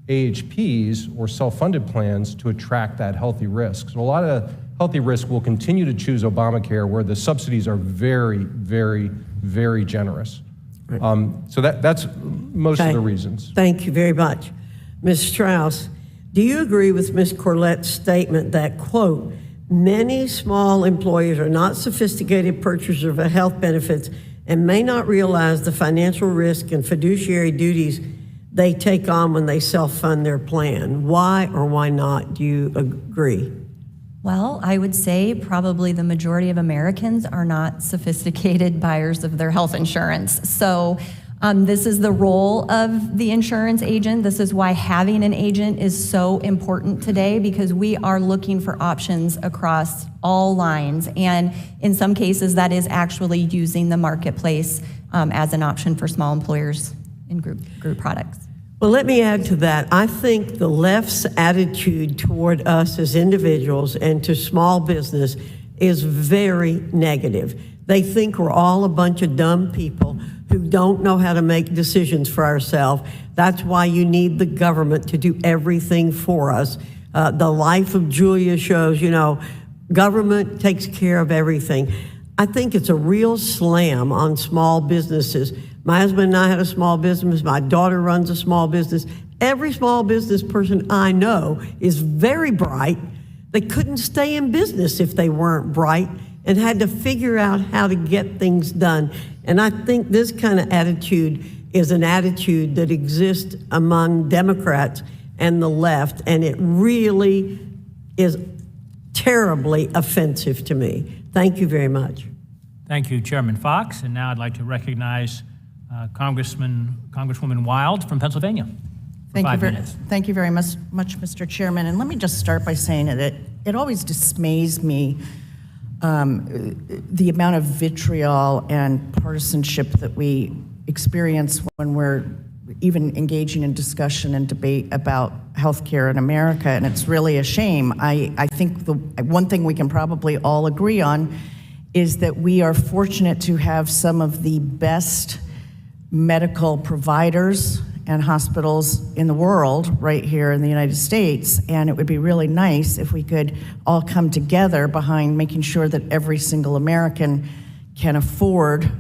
AHPs or self-funded plans to attract that healthy risk. So a lot of healthy risk will continue to choose Obamacare, where the subsidies are very, very, very generous. Right. So that's most of the reasons. Thank you very much. Ms. Strauss, do you agree with Ms. Corlett's statement that, quote, many small employers are not sophisticated purchasers of health benefits and may not realize the financial risk and fiduciary duties they take on when they self-fund their plan? Why or why not do you agree? Well, I would say probably the majority of Americans are not sophisticated buyers of their health insurance. So this is the role of the insurance agent. This is why having an agent is so important today, because we are looking for options across all lines. And in some cases, that is actually using the marketplace as an option for small employers in group products. Well, let me add to that. I think the left's attitude toward us as individuals and to small business is very negative. They think we're all a bunch of dumb people who don't know how to make decisions for ourselves. That's why you need the government to do everything for us. The Life of Julia shows, government takes care of everything. I think it's a real slam on small businesses. My husband and I had a small business. My daughter runs a small business. Every small business person I know is very bright. They couldn't stay in business if they weren't bright and had to figure out how to get things done. And I think this kind of attitude is an attitude that exists among Democrats and the left, and it really is terribly offensive to me. Thank you very much. Thank you, Chairman Fox. And now I'd like to recognize Congresswoman Wild from Pennsylvania. Thank you 5 minutes. Thank you very much, Mr. Chairman. And let me just start by saying that it always dismays me the amount of vitriol and partisanship that we experience when we're even engaging in discussion and debate about healthcare in America, and it's really a shame. I think the one thing we can probably all agree on is that we are fortunate to have some of the best medical providers and hospitals in the world right here in the United States, and it would be really nice if we could all come together behind making sure that every single American can afford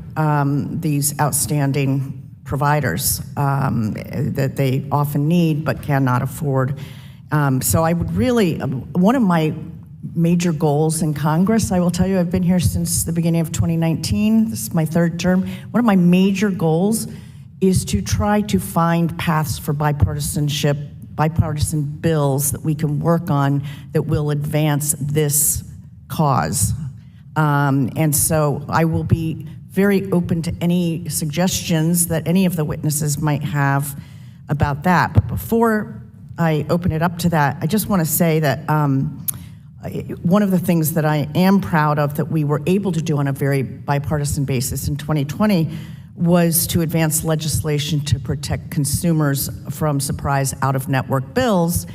these outstanding providers that they often need but cannot afford. So I would really, one of my major goals in Congress, I will tell you, I've been here since the beginning of 2019. This is my third term. One of my major goals is to try to find paths for bipartisan bills that we can work on that will advance this cause. And so I will be very open to any suggestions that any of the witnesses might have about that. But before I open it up to that, I just want to say that one of the things that I am proud of that we were able to do on a very bipartisan basis in 2020 was to advance legislation to protect consumers from surprise out-of-network bills,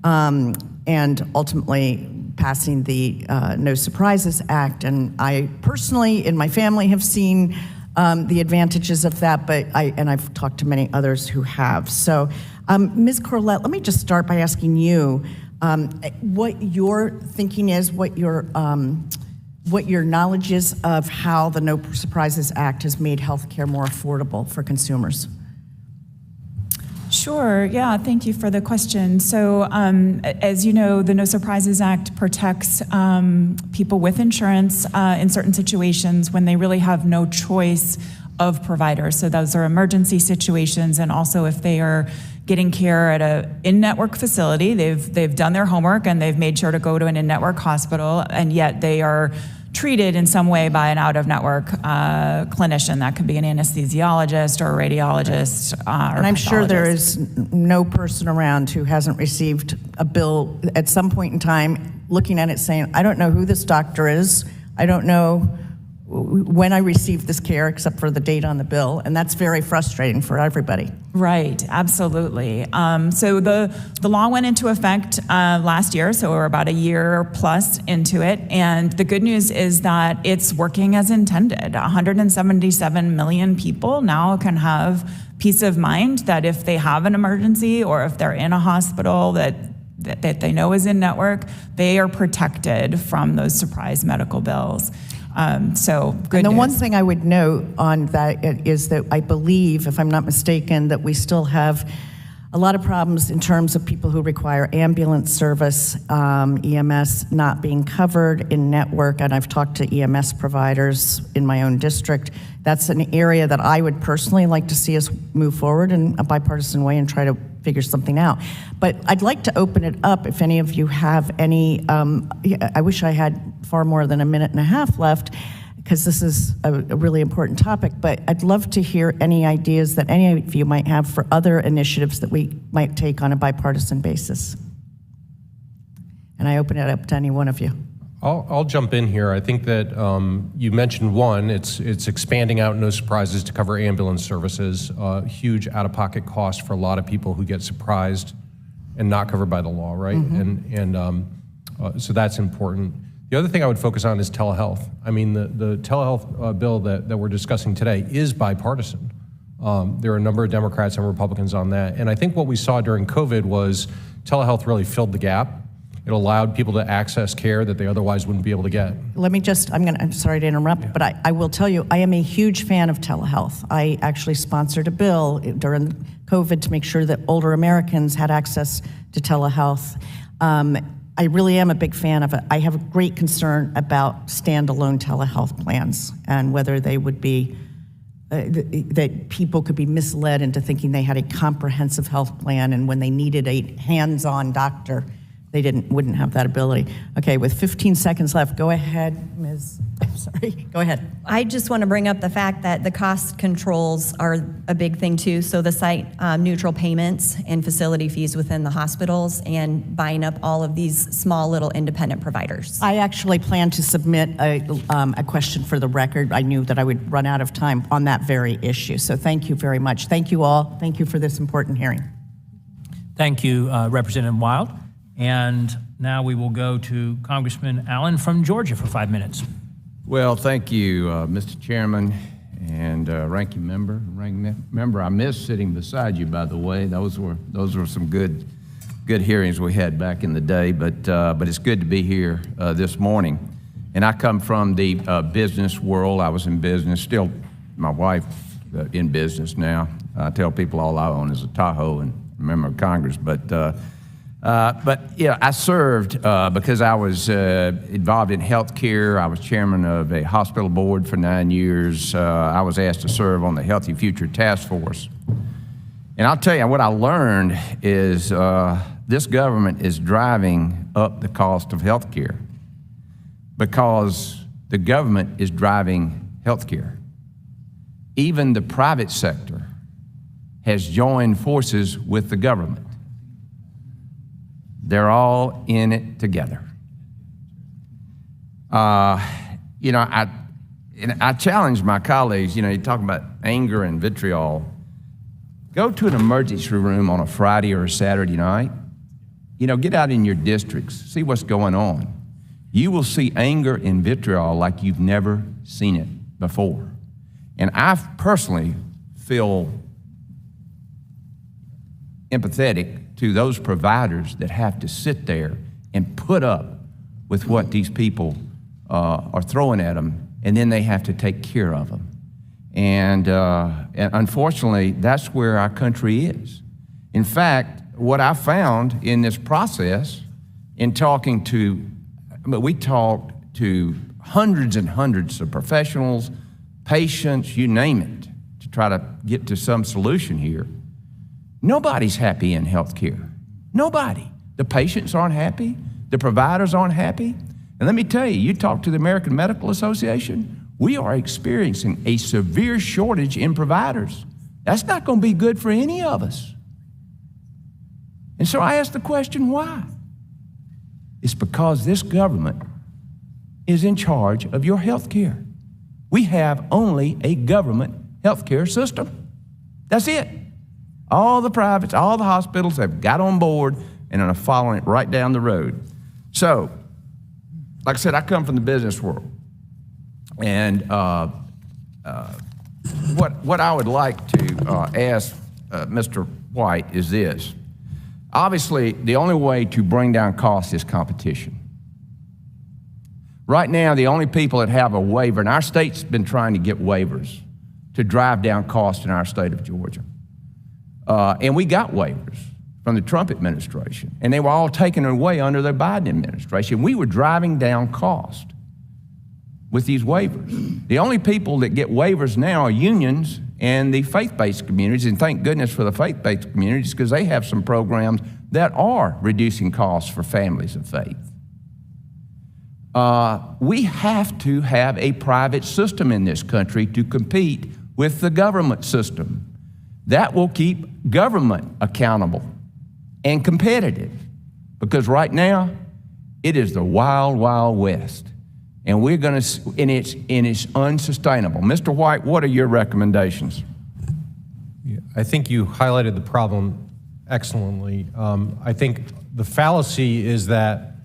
and ultimately passing the No Surprises Act. And I personally, in my family, have seen the advantages of that, but I've talked to many others who have. So, Ms. Corlett, let me just start by asking you what your thinking is, what your knowledge is of how the No Surprises Act has made healthcare more affordable for consumers. Sure, yeah, thank you for the question. So as you know, the No Surprises Act protects people with insurance in certain situations when they really have no choice of providers. So those are emergency situations, and also if they are getting care at an in-network facility, they've done their homework and they've made sure to go to an in-network hospital, and yet they are treated in some way by an out-of-network clinician. That could be an anesthesiologist or a radiologist. And I'm sure there is no person around who hasn't received a bill at some point in time looking at it saying, I don't know who this doctor is, I don't know when I received this care except for the date on the bill, and that's very frustrating for everybody. Right, absolutely. So the law went into effect last year, so we're about a year plus into it, and the good news is that it's working as intended. 177 million people now can have peace of mind that if they have an emergency or if they're in a hospital that they know is in network, they are protected from those surprise medical bills. So good And the news. one thing I would note on that is that I believe, if I'm not mistaken, that we still have a lot of problems in terms of people who require ambulance service, EMS not being covered in network, and I've talked to EMS providers in my own district. That's an area that I would personally like to see us move forward in a bipartisan way and try to figure something out. But I'd like to open it up if any of you have any, I wish I had far more than a minute and a half left, because this is a really important topic, but I'd love to hear any ideas that any of you might have for other initiatives that we might take on a bipartisan basis. And I open it up to any one of you. I'll jump in here. I think that you mentioned one, it's expanding out No Surprises to cover ambulance services, huge out-of-pocket cost for a lot of people who get surprised and not covered by the law, right? Mm-hmm. So that's important. The other thing I would focus on is telehealth. I mean, the telehealth bill that we're discussing today is bipartisan. There are a number of Democrats and Republicans on that. And I think what we saw during COVID was telehealth really filled the gap. It allowed people to access care that they otherwise wouldn't be able to get. Let me just, I'm sorry to interrupt, but I will tell you, I am a huge fan of telehealth. I actually sponsored a bill during COVID to make sure that older Americans had access to telehealth. I really am a big fan of it. I have a great concern about standalone telehealth plans and whether they would be, that people could be misled into thinking they had a comprehensive health plan, and when they needed a hands-on doctor, they wouldn't have that ability. Okay, with 15 seconds left, go ahead, Ms. I'm sorry, go ahead. I just want to bring up the fact that the cost controls are a big thing too. So the site neutral payments and facility fees within the hospitals and buying up all of these small little independent providers. I actually plan to submit a question for the record. I knew that I would run out of time on that very issue. So thank you very much. Thank you all. Thank you for this important hearing. Thank you, Representative Wild. And now we will go to Congressman Allen from Georgia for 5 minutes. Well, thank you, Mr. Chairman and ranking member. I missed sitting beside you, by the way. Those were some good hearings we had back in the day. But it's good to be here this morning. And I come from the business world. I was in business. Still, my wife in business now. I tell people all I own is a Tahoe and a member of Congress. But yeah, I served because I was involved in health care. I was chairman of a hospital board for 9 years. I was asked to serve on the Healthy Future Task Force. And I'll tell you, what I learned is this government is driving up the cost of health care because the government is driving health care. Even the private sector has joined forces with the government. They're all in it together. You know, I challenge my colleagues, you know, you talk about anger and vitriol. Go to an emergency room on a Friday or a Saturday night. You know, get out in your districts, see what's going on. You will see anger and vitriol like you've never seen it before. And I personally feel empathetic to those providers that have to sit there and put up with what these people are throwing at them, and then they have to take care of them. And unfortunately, that's where our country is. In fact, what I found in this process, in talking to, we talked to hundreds and hundreds of professionals, patients, you name it, to try to get to some solution here. Nobody's happy in healthcare. Nobody. The patients aren't happy. The providers aren't happy. And let me tell you, you talk to the American Medical Association, we are experiencing a severe shortage in providers. That's not going to be good for any of us. And so I ask the question, why? It's because this government is in charge of your health care. We have only a government health care system. That's it. All the privates, all the hospitals have got on board and are following it right down the road. So, like I said, I come from the business world. And what I would like to ask Mr. White is this. Obviously, the only way to bring down costs is competition. Right now, the only people that have a waiver, and our state's been trying to get waivers to drive down costs in our state of Georgia. And we got waivers from the Trump administration, and they were all taken away under the Biden administration. We were driving down cost with these waivers. The only people that get waivers now are unions and the faith-based communities, and thank goodness for the faith-based communities because they have some programs that are reducing costs for families of faith. We have to have a private system in this country to compete with the government system. That will keep government accountable and competitive, because right now it is the wild, wild west, and we're going to, and it's unsustainable. Mr. White, what are your recommendations? Yeah, I think you highlighted the problem excellently. I think the fallacy is that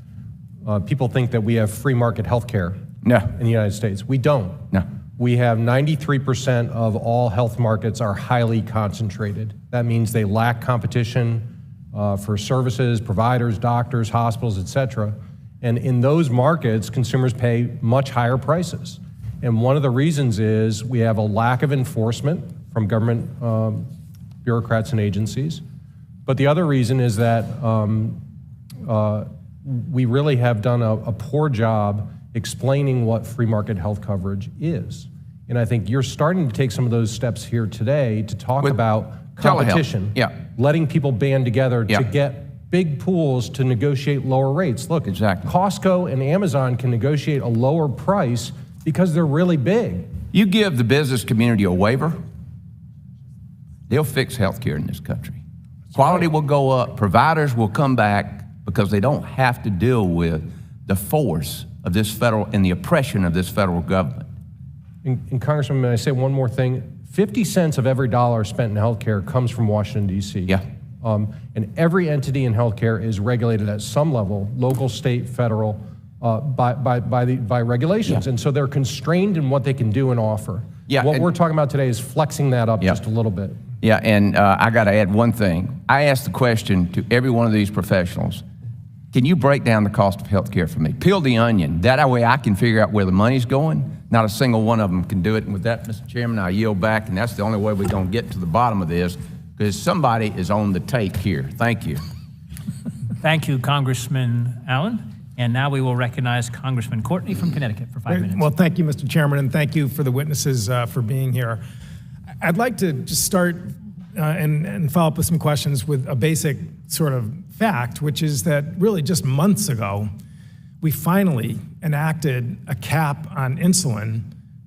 people think that we have free market health care in the United States. We don't. No. We have 93% of all health markets are highly concentrated. That means they lack competition. for services, providers, doctors, hospitals, et cetera. And in those markets, consumers pay much higher prices. And one of the reasons is we have a lack of enforcement from government bureaucrats and agencies. But the other reason is that we really have done a poor job explaining what free market health coverage is. And I think you're starting to take some of those steps here today to talk about competition, letting people band together to get big pools to negotiate lower rates. Look, Costco and Amazon can negotiate a lower price because they're really big. You give the business community a waiver, they'll fix healthcare in this country. Quality will go up, providers will come back because they don't have to deal with the force of this federal and the oppression of this federal government. And Congressman, may I say one more thing? 50 cents of every dollar spent in healthcare comes from Washington, D.C. Yeah. And every entity in healthcare is regulated at some level, local, state, federal, by regulations. And so they're constrained in what they can do and offer. What we're talking about today is flexing that up just a little bit. Yeah, and I got to add one thing. I asked the question to every one of these professionals, can you break down the cost of health care for me? Peel the onion. That way I can figure out where the money's going. Not a single one of them can do it. And with that, Mr. Chairman, I yield back, and that's the only way we're going to get to the bottom of this, because somebody is on the tape here. Thank you. Thank you, Congressman Allen. And now we will recognize Congressman Courtney from Connecticut for 5 minutes. Well, thank you, Mr. Chairman, and thank you for the witnesses for being here. I'd like to just start and follow up with some questions with a basic sort of fact, which is that really just months ago, we finally enacted a cap on insulin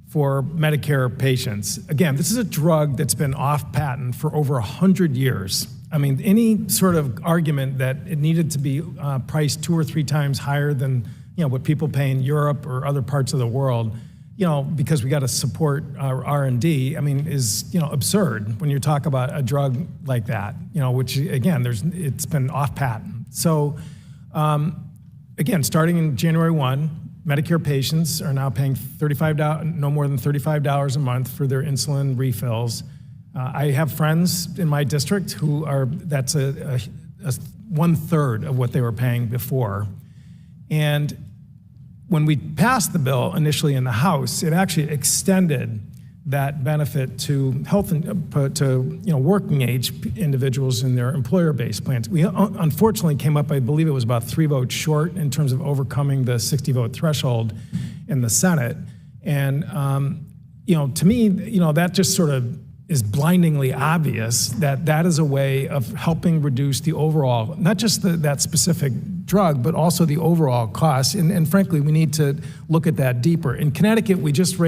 for Medicare patients. Again, this is a drug that's been off patent for over 100 years. I mean, any sort of argument that it needed to be priced 2 or 3 times higher than what people pay in Europe or other parts of the world, because we got to support our R&D, I mean, is absurd when you talk about a drug like that, which again, it's been off patent. So again, starting in January 1, Medicare patients are now paying no more than $35 a month for their insulin refills. I have friends in my district who that's a 1/3 of what they were paying before. And when we passed the bill initially in the House, it actually extended that benefit to working age individuals in their employer-based plans. We unfortunately came up, I believe it was about 3 votes short in terms of overcoming the 60-vote threshold in the Senate. And to me, that just sort of is blindingly obvious that is a way of helping reduce the overall, not just that specific drug, but also the overall cost. And frankly, we need to look at that deeper. In Connecticut, we just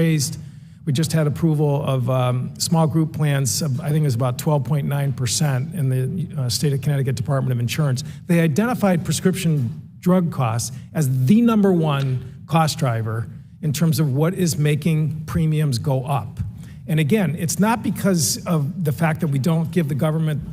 had approval of small group plans, I think it was about 12.9% in the state of Connecticut Department of Insurance. They identified prescription drug costs as the #1 cost driver in terms of what is making premiums go up. And again, it's not because of the fact that we don't give the government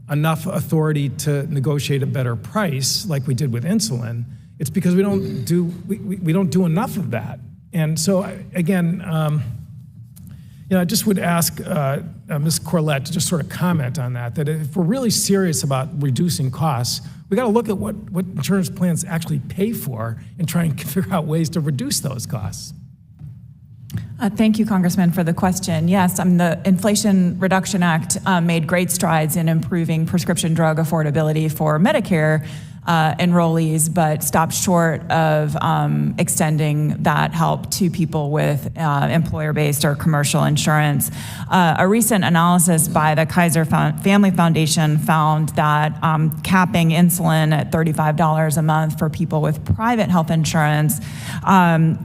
enough authority to negotiate a better price like we did with insulin. It's because we don't do enough of that. And so again, I just would ask Ms. Corlett to just sort of comment on that if we're really serious about reducing costs, we got to look at what insurance plans actually pay for and try and figure out ways to reduce those costs. Thank you, Congressman, for the question. Yes, the Inflation Reduction Act made great strides in improving prescription drug affordability for Medicare enrollees, but stopped short of extending that help to people with employer-based or commercial insurance. A recent analysis by the Kaiser Family Foundation found that capping insulin at $35 a month for people with private health insurance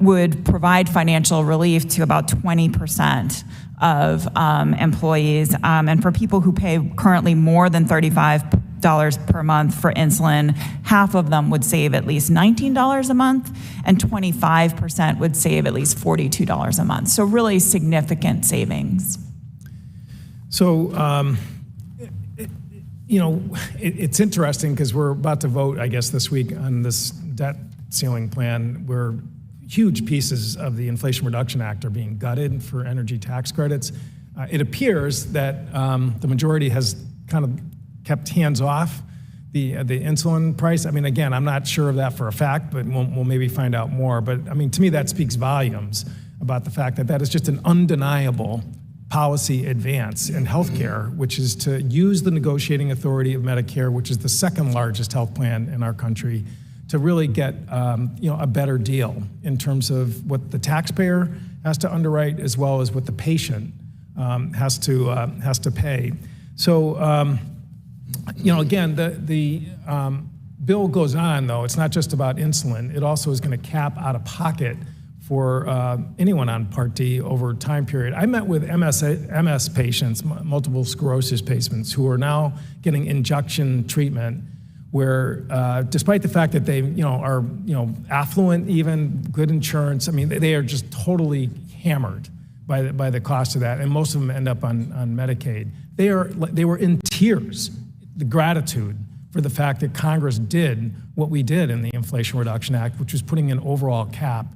would provide financial relief to about 20% of employees. And for people who pay currently more than $35 per month for insulin, half of them would save at least $19 a month, and 25% would save at least $42 a month. So really significant savings. So, it's interesting because we're about to vote, I guess, this week on this debt ceiling plan where huge pieces of the Inflation Reduction Act are being gutted for energy tax credits. It appears that the majority has kind of kept hands off the insulin price. I mean, again, I'm not sure of that for a fact, but we'll maybe find out more. But I mean, to me, that speaks volumes about the fact that that is just an undeniable policy advance in healthcare, which is to use the negotiating authority of Medicare, which is the second largest health plan in our country, to really get a better deal in terms of what the taxpayer has to underwrite as well as what the patient has to pay. So again, the bill goes on, though. It's not just about insulin. It also is going to cap out of pocket for anyone on Part D over a time period. I met with MS patients, multiple sclerosis patients, who are now getting injection treatment where despite the fact that they are affluent, even good insurance, I mean, they are just totally hammered by the cost of that, and most of them end up on Medicaid. They were in tears, the gratitude for the fact that Congress did what we did in the Inflation Reduction Act, which was putting an overall cap,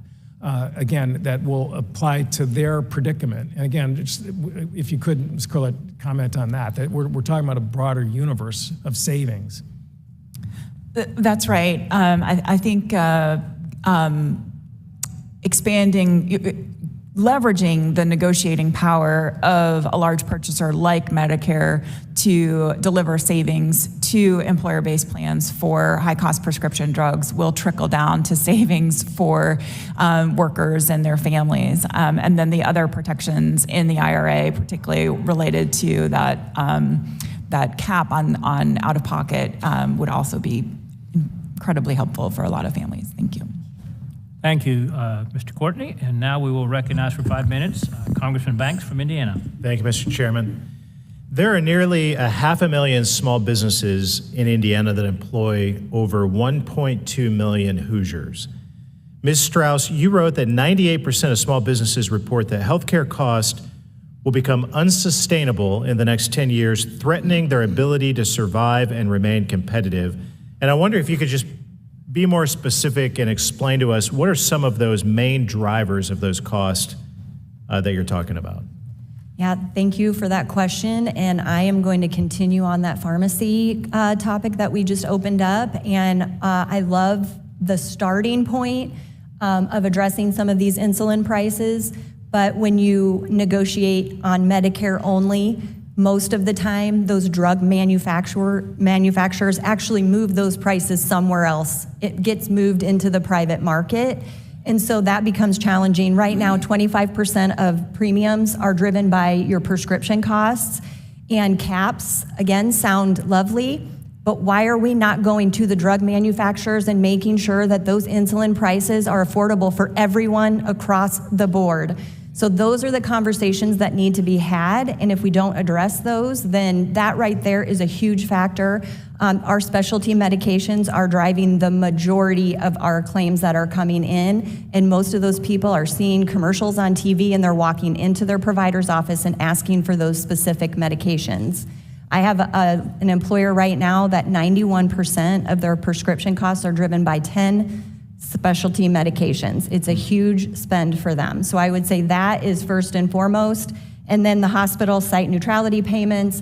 again, that will apply to their predicament. And again, just, if you could, Ms. Curlett, comment on that we're talking about a broader universe of savings. That's right. I think leveraging the negotiating power of a large purchaser like Medicare to deliver savings to employer-based plans for high-cost prescription drugs will trickle down to savings for workers and their families. And then the other protections in the IRA, particularly related to that cap on out-of-pocket, would also be incredibly helpful for a lot of families. Thank you. Thank you, Mr. Courtney. And now we will recognize for 5 minutes Congressman Banks from Indiana. Thank you, Mr. Chairman. There are nearly 500,000 small businesses in Indiana that employ over 1.2 million Hoosiers. Ms. Strauss, you wrote that 98% of small businesses report that healthcare costs will become unsustainable in the next 10 years, threatening their ability to survive and remain competitive. And I wonder if you could just be more specific and explain to us what are some of those main drivers of those costs that you're talking about? Yeah, thank you for that question. And I am going to continue on that pharmacy topic that we just opened up. And I love the starting point of addressing some of these insulin prices. But when you negotiate on Medicare only, most of the time, those drug manufacturers actually move those prices somewhere else. It gets moved into the private market. And so that becomes challenging. Right now, 25% of premiums are driven by your prescription costs, and caps, again, sound lovely, but why are we not going to the drug manufacturers and making sure that those insulin prices are affordable for everyone across the board? So those are the conversations that need to be had, and if we don't address those, then that right there is a huge factor. Our specialty medications are driving the majority of our claims that are coming in, and most of those people are seeing commercials on TV and they're walking into their provider's office and asking for those specific medications. I have an employer right now that 91% of their prescription costs are driven by 10 specialty medications. It's a huge spend for them. So I would say that is first and foremost. And then the hospital site neutrality payments.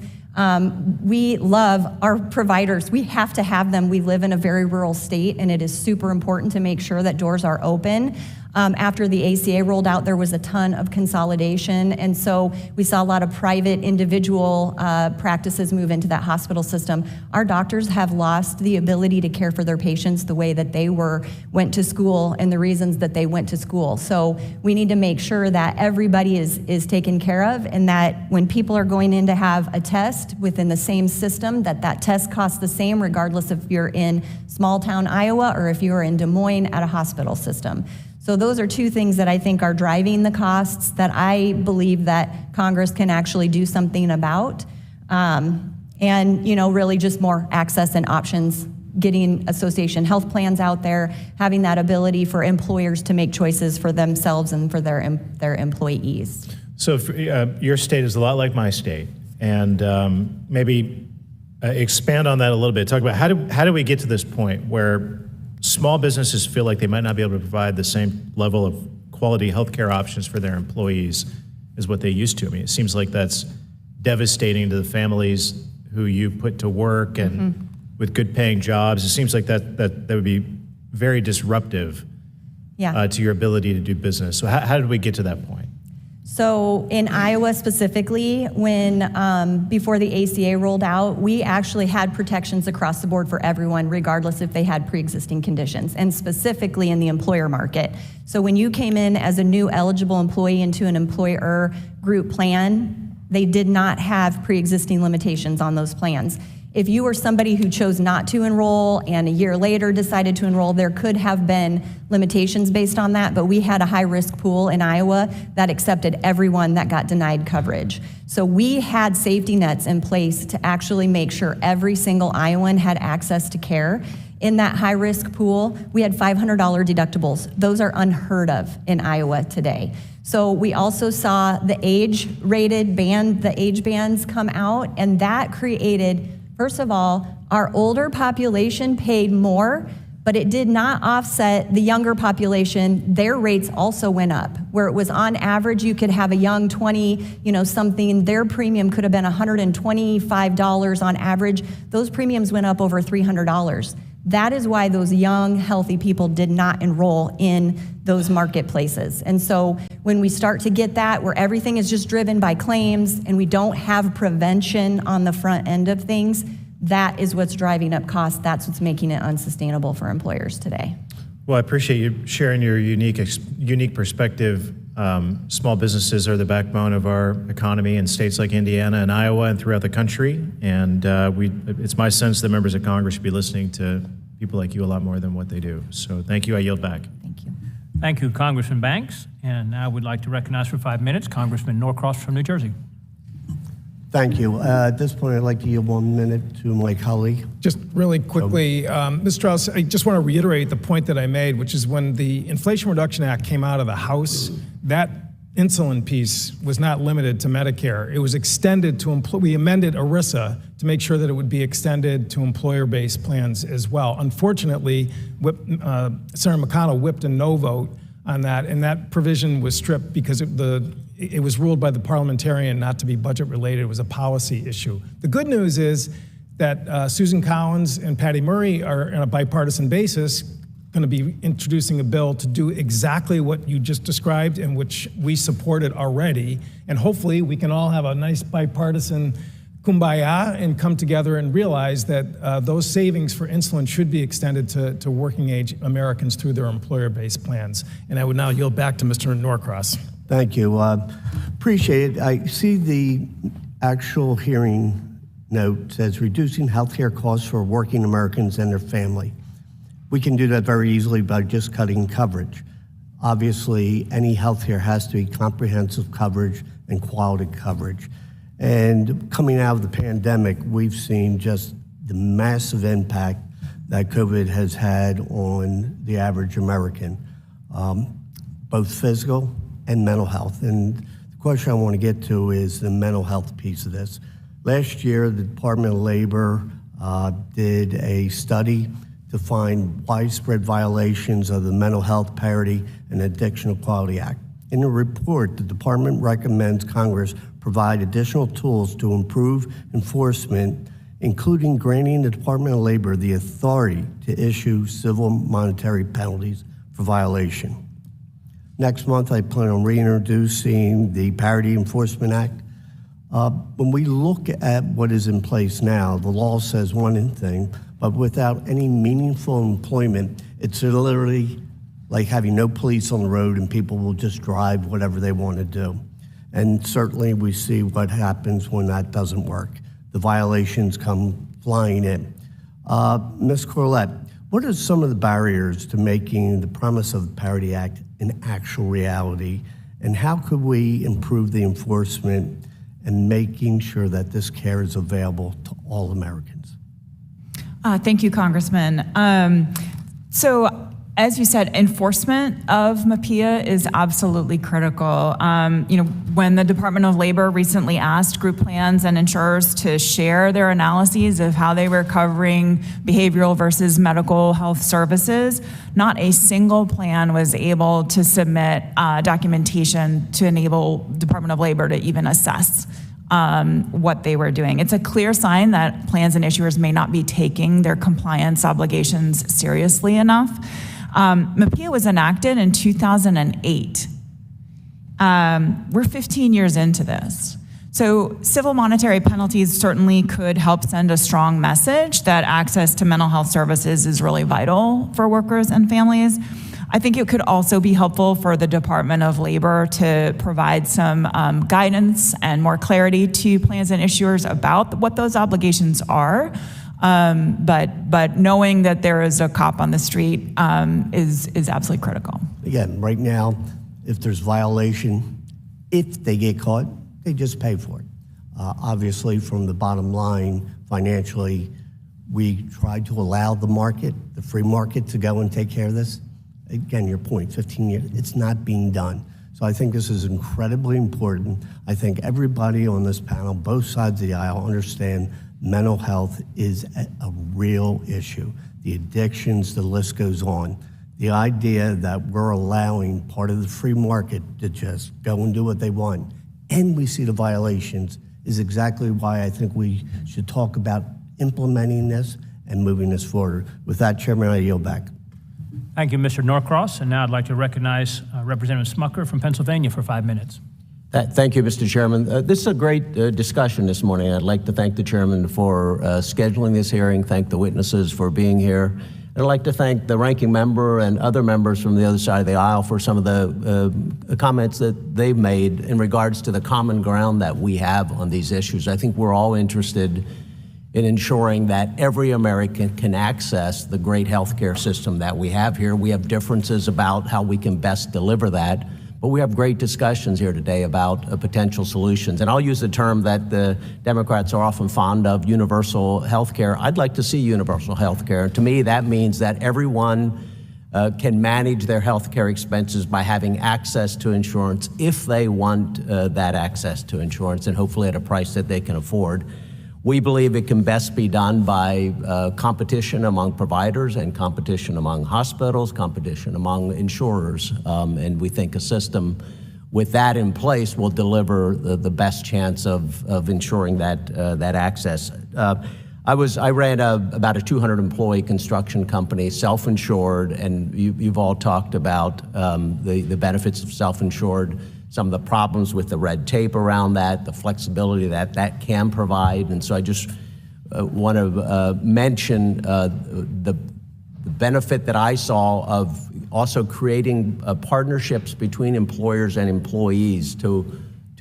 We love our providers. We have to have them. We live in a very rural state, and it is super important to make sure that doors are open. After the ACA rolled out, there was a ton of consolidation, and so we saw a lot of private individual practices move into that hospital system. Our doctors have lost the ability to care for their patients the way that they went to school and the reasons that they went to school. So we need to make sure that everybody is taken care of, and that when people are going in to have a test within the same system, that test costs the same regardless if you're in small town Iowa or if you're in Des Moines at a hospital system. So those are two things that I think are driving the costs that I believe that Congress can actually do something about. And, really just more access and options, getting association health plans out there, having that ability for employers to make choices for themselves and for their employees. So your state is a lot like my state, and maybe expand on that a little bit. Talk about how do we get to this point where small businesses feel like they might not be able to provide the same level of quality healthcare options for their employees as what they used to. I mean, it seems like that's devastating to the families who you put to work, and with good paying jobs. It seems like that would be very disruptive to your ability to do business. So how did we get to that point? So in Iowa specifically, when before the ACA rolled out, we actually had protections across the board for everyone, regardless if they had pre-existing conditions, and specifically in the employer market. So when you came in as a new eligible employee into an employer group plan, they did not have pre-existing limitations on those plans. If you were somebody who chose not to enroll and a year later decided to enroll, there could have been limitations based on that, but we had a high-risk pool in Iowa that accepted everyone that got denied coverage. So we had safety nets in place to actually make sure every single Iowan had access to care. In that high-risk pool, we had $500 deductibles. Those are unheard of in Iowa today. So we also saw the age-rated band, the age bands come out, and that created, first of all, our older population paid more, but it did not offset the younger population. Their rates also went up, where it was on average, you could have a young 20, something, their premium could have been $125 on average. Those premiums went up over $300. That is why those young, healthy people did not enroll in those marketplaces. And so when we start to get that, where everything is just driven by claims and we don't have prevention on the front end of things, that is what's driving up costs. That's what's making it unsustainable for employers today. Well, I appreciate you sharing your unique perspective. Small businesses are the backbone of our economy in states like Indiana and Iowa and throughout the country. And it's my sense that members of Congress should be listening to people like you a lot more than what they do. So thank you. I yield back. Thank you. Thank you, Congressman Banks. And now we'd like to recognize for 5 minutes Congressman Norcross from New Jersey. Thank you. At this point, I'd like to yield 1 minute to my colleague. Just really quickly, Ms. Strauss, I just want to reiterate the point that I made, which is when the Inflation Reduction Act came out of the House, that insulin piece was not limited to Medicare. It was extended to, we amended ERISA to make sure that it would be extended to employer-based plans as well. Unfortunately, Senator McConnell whipped a no vote on that, and that provision was stripped because it was ruled by the parliamentarian not to be budget related. It was a policy issue. The good news is that Susan Collins and Patty Murray are on a bipartisan basis going to be introducing a bill to do exactly what you just described and which we supported already. And hopefully we can all have a nice bipartisan kumbaya and come together and realize that those savings for insulin should be extended to working age Americans through their employer-based plans. And I would now yield back to Mr. Norcross. Thank you. Appreciate it. I see the actual hearing note says reducing healthcare costs for working Americans and their family. We can do that very easily by just cutting coverage. Obviously, any healthcare has to be comprehensive coverage and quality coverage. And coming out of the pandemic, we've seen just the massive impact that COVID has had on the average American, both physical and mental health. And the question I want to get to is the mental health piece of this. Last year, the Department of Labor did a study to find widespread violations of the Mental Health Parity and Addiction Equality Act. In the report, the department recommends Congress provide additional tools to improve enforcement, including granting the Department of Labor the authority to issue civil monetary penalties for violation. Next month, I plan on reintroducing the Parity Enforcement Act. When we look at what is in place now, the law says one thing, but without any meaningful employment, it's literally like having no police on the road and people will just drive whatever they want to do. And certainly we see what happens when that doesn't work. The violations come flying in. Ms. Corlett, what are some of the barriers to making the promise of the Parity Act an actual reality? And how could we improve the enforcement and making sure that this care is available to all Americans? Thank you, Congressman. So, as you said, enforcement of MAPIA is absolutely critical. When the Department of Labor recently asked group plans and insurers to share their analyses of how they were covering behavioral versus medical health services, not a single plan was able to submit documentation to enable Department of Labor to even assess what they were doing. It's a clear sign that plans and issuers may not be taking their compliance obligations seriously enough. MAPIA was enacted in 2008. We're 15 years into this. So civil monetary penalties certainly could help send a strong message that access to mental health services is really vital for workers and families. I think it could also be helpful for the Department of Labor to provide some guidance and more clarity to plans and issuers about what those obligations are. But knowing that there is a cop on the street is absolutely critical. Again, right now, if there's violation, if they get caught, they just pay for it. Obviously, from the bottom line, financially, we tried to allow the market, the free market, to go and take care of this. Again, your point, 15 years, it's not being done. So I think this is incredibly important. I think everybody on this panel, both sides of the aisle, understand mental health is a real issue. The addictions, the list goes on. The idea that we're allowing part of the free market to just go and do what they want, and we see the violations, is exactly why I think we should talk about implementing this and moving this forward. With that, Chairman, I yield back. Thank you, Mr. Norcross. And now I'd like to recognize Representative Smucker from Pennsylvania for 5 minutes. Thank you, Mr. Chairman. This is a great discussion this morning. I'd like to thank the chairman for scheduling this hearing, thank the witnesses for being here. I'd like to thank the ranking member and other members from the other side of the aisle for some of the comments that they've made in regards to the common ground that we have on these issues. I think we're all interested in ensuring that every American can access the great healthcare system that we have here. We have differences about how we can best deliver that, but we have great discussions here today about potential solutions. And I'll use the term that the Democrats are often fond of, universal health care. I'd like to see universal health care. To me, that means that everyone can manage their health care expenses by having access to insurance if they want that access to insurance, and hopefully at a price that they can afford. We believe it can best be done by competition among providers and competition among hospitals, competition among insurers, and we think a system with that in place will deliver the best chance of ensuring that access. I ran about a 200-employee construction company, self-insured, and you've all talked about the benefits of self-insured, some of the problems with the red tape around that, the flexibility that can provide. And so I just want to mention the benefit that I saw of also creating partnerships between employers and employees to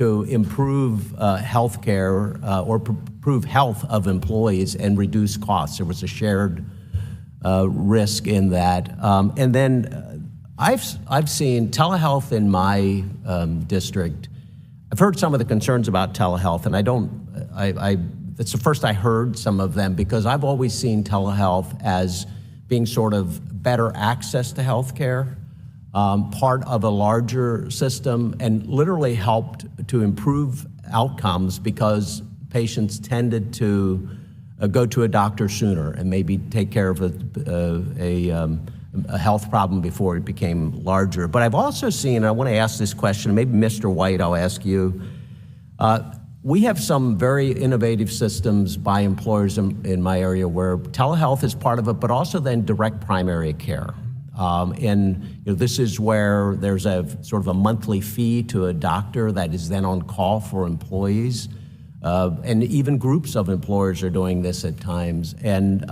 improve health care or improve health of employees and reduce costs. There was a shared risk in that. And then I've seen telehealth in my district. I've heard some of the concerns about telehealth, and it's the first I heard some of them, because I've always seen telehealth as being sort of better access to health care, part of a larger system, and literally helped to improve outcomes because patients tended to go to a doctor sooner and maybe take care of a health problem before it became larger. But I've also seen, and I want to ask this question, maybe Mr. White, I'll ask you, we have some very innovative systems by employers in my area where telehealth is part of it, but also then direct primary care. And this is where there's a sort of a monthly fee to a doctor that is then on call for employees. And even groups of employers are doing this at times. And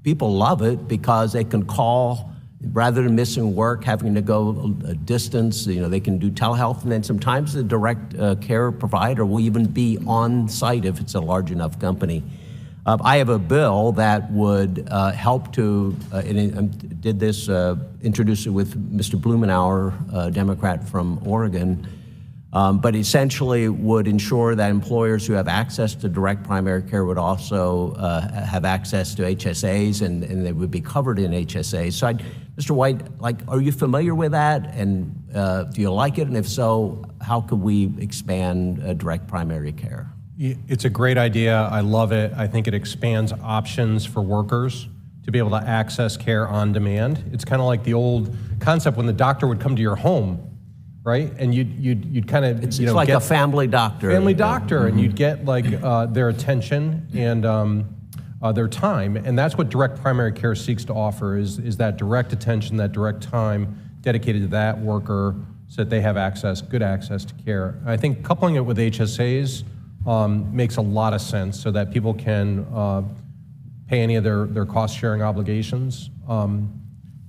people love it because they can call, rather than missing work, having to go a distance, they can do telehealth, and then sometimes the direct care provider will even be on site if it's a large enough company. I have a bill that would help to, introduce it with Mr. Blumenauer, Democrat from Oregon, but essentially would ensure that employers who have access to direct primary care would also have access to HSAs, and they would be covered in HSAs. So Mr. White, are you familiar with that? And do you like it? And if so, how could we expand direct primary care? It's a great idea. I love it. I think it expands options for workers to be able to access care on demand. It's kind of like the old concept when the doctor would come to your home, right? And you'd kind of, It's like a family doctor. And you'd get like their attention and their time, and that's what direct primary care seeks to offer is that direct attention, that direct time dedicated to that worker so that they have good access to care. I think coupling it with HSAs makes a lot of sense so that people can pay any of their cost-sharing obligations.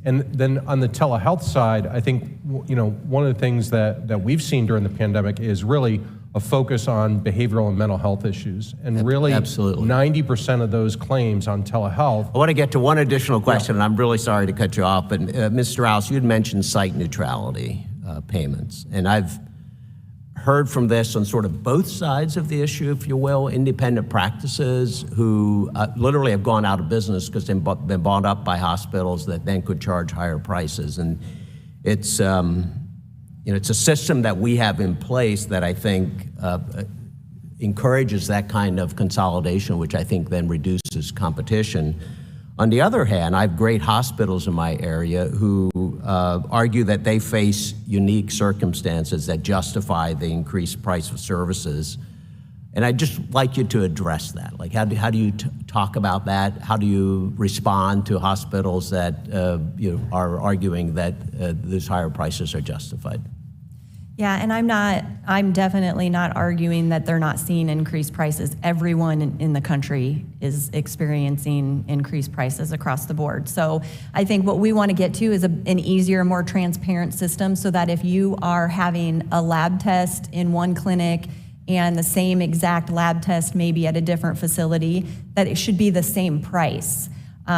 And then on the telehealth side, I think one of the things that we've seen during the pandemic is really a focus on behavioral and mental health issues. And really, Absolutely. 90% of those claims on telehealth. I want to get to one additional question, and I'm really sorry to cut you off, but Ms. Strauss, you'd mentioned site neutrality payments. And I've heard from this on sort of both sides of the issue, if you will, independent practices who literally have gone out of business because they've been bought up by hospitals that then could charge higher prices. And it's it's a system that we have in place that I think encourages that kind of consolidation, which I think then reduces competition. On the other hand, I have great hospitals in my area who argue that they face unique circumstances that justify the increased price of services. And I'd just like you to address that. Like, how do you talk about that? How do you respond to hospitals that are arguing that those higher prices are justified? Yeah, and I'm definitely not arguing that they're not seeing increased prices. Everyone in the country is experiencing increased prices across the board. So I think what we want to get to is an easier, more transparent system so that if you are having a lab test in one clinic and the same exact lab test maybe at a different facility, that it should be the same price.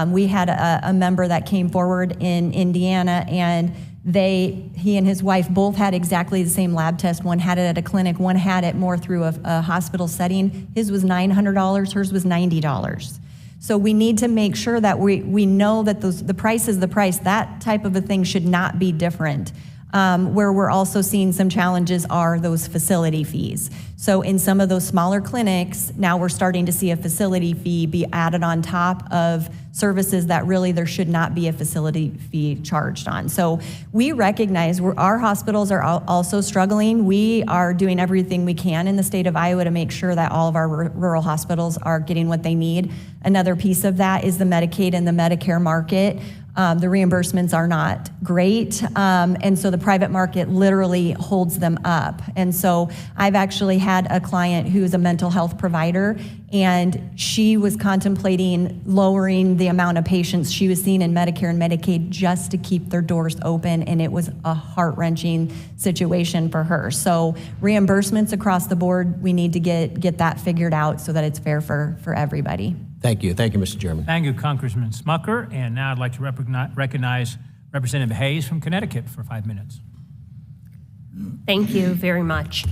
We had a member that came forward in Indiana, and he and his wife both had exactly the same lab test. One had it at a clinic, one had it more through a hospital setting. His was $900, hers was $90. So we need to make sure that we know that the price is the price. That type of a thing should not be different. Where we're also seeing some challenges are those facility fees. So in some of those smaller clinics, now we're starting to see a facility fee be added on top of services that really there should not be a facility fee charged on. So we recognize our hospitals are also struggling. We are doing everything we can in the state of Iowa to make sure that all of our rural hospitals are getting what they need. Another piece of that is the Medicaid and the Medicare market. The reimbursements are not great, and so the private market literally holds them up. And so I've actually had a client who's a mental health provider, and she was contemplating lowering the amount of patients she was seeing in Medicare and Medicaid just to keep their doors open, and it was a heart-wrenching situation for her. So reimbursements across the board, we need to get that figured out so that it's fair for everybody. Thank you, Mr. Chairman. Thank you, Congressman Smucker. And now I'd like to recognize Representative Hayes from Connecticut for 5 minutes. Thank you very much.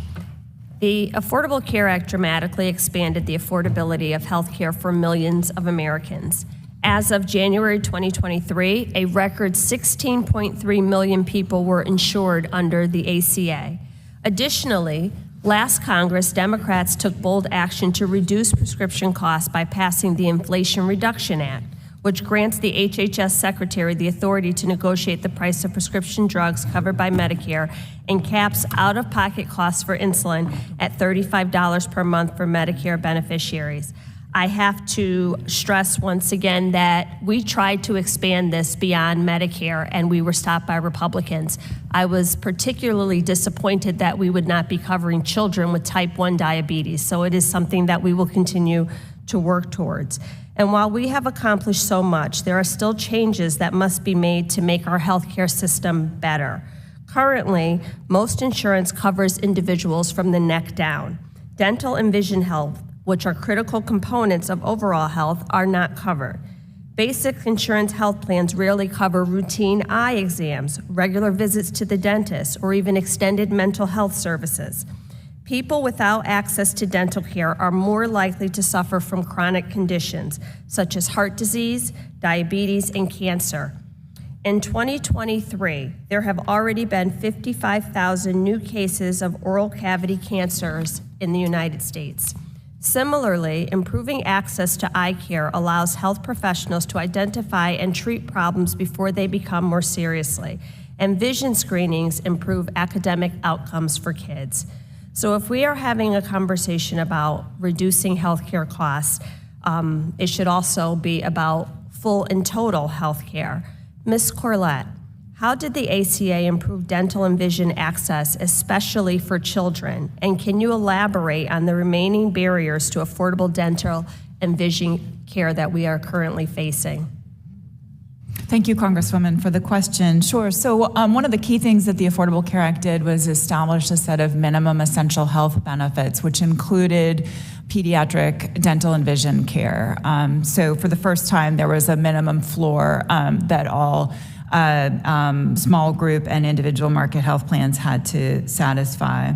The Affordable Care Act dramatically expanded the affordability of health care for millions of Americans. As of January 2023, a record 16.3 million people were insured under the ACA. Additionally, last Congress, Democrats took bold action to reduce prescription costs by passing the Inflation Reduction Act, which grants the HHS Secretary the authority to negotiate the price of prescription drugs covered by Medicare and caps out-of-pocket costs for insulin at $35 per month for Medicare beneficiaries. I have to stress once again that we tried to expand this beyond Medicare and we were stopped by Republicans. I was particularly disappointed that we would not be covering children with type 1 diabetes, so it is something that we will continue to work towards. And while we have accomplished so much, there are still changes that must be made to make our healthcare system better. Currently, most insurance covers individuals from the neck down. Dental and vision health, which are critical components of overall health, are not covered. Basic insurance health plans rarely cover routine eye exams, regular visits to the dentist, or even extended mental health services. People without access to dental care are more likely to suffer from chronic conditions, such as heart disease, diabetes, and cancer. In 2023, there have already been 55,000 new cases of oral cavity cancers in the United States. Similarly, improving access to eye care allows health professionals to identify and treat problems before they become more seriously. and vision screenings improve academic outcomes for kids. So if we are having a conversation about reducing healthcare costs, it should also be about full and total healthcare. Ms. Corlett, how did the ACA improve dental and vision access, especially for children? And can you elaborate on the remaining barriers to affordable dental and vision care that we are currently facing? Thank you, Congresswoman, for the question. Sure. So one of the key things that the Affordable Care Act did was establish a set of minimum essential health benefits, which included pediatric dental and vision care. So for the first time, there was a minimum floor that all small group and individual market health plans had to satisfy.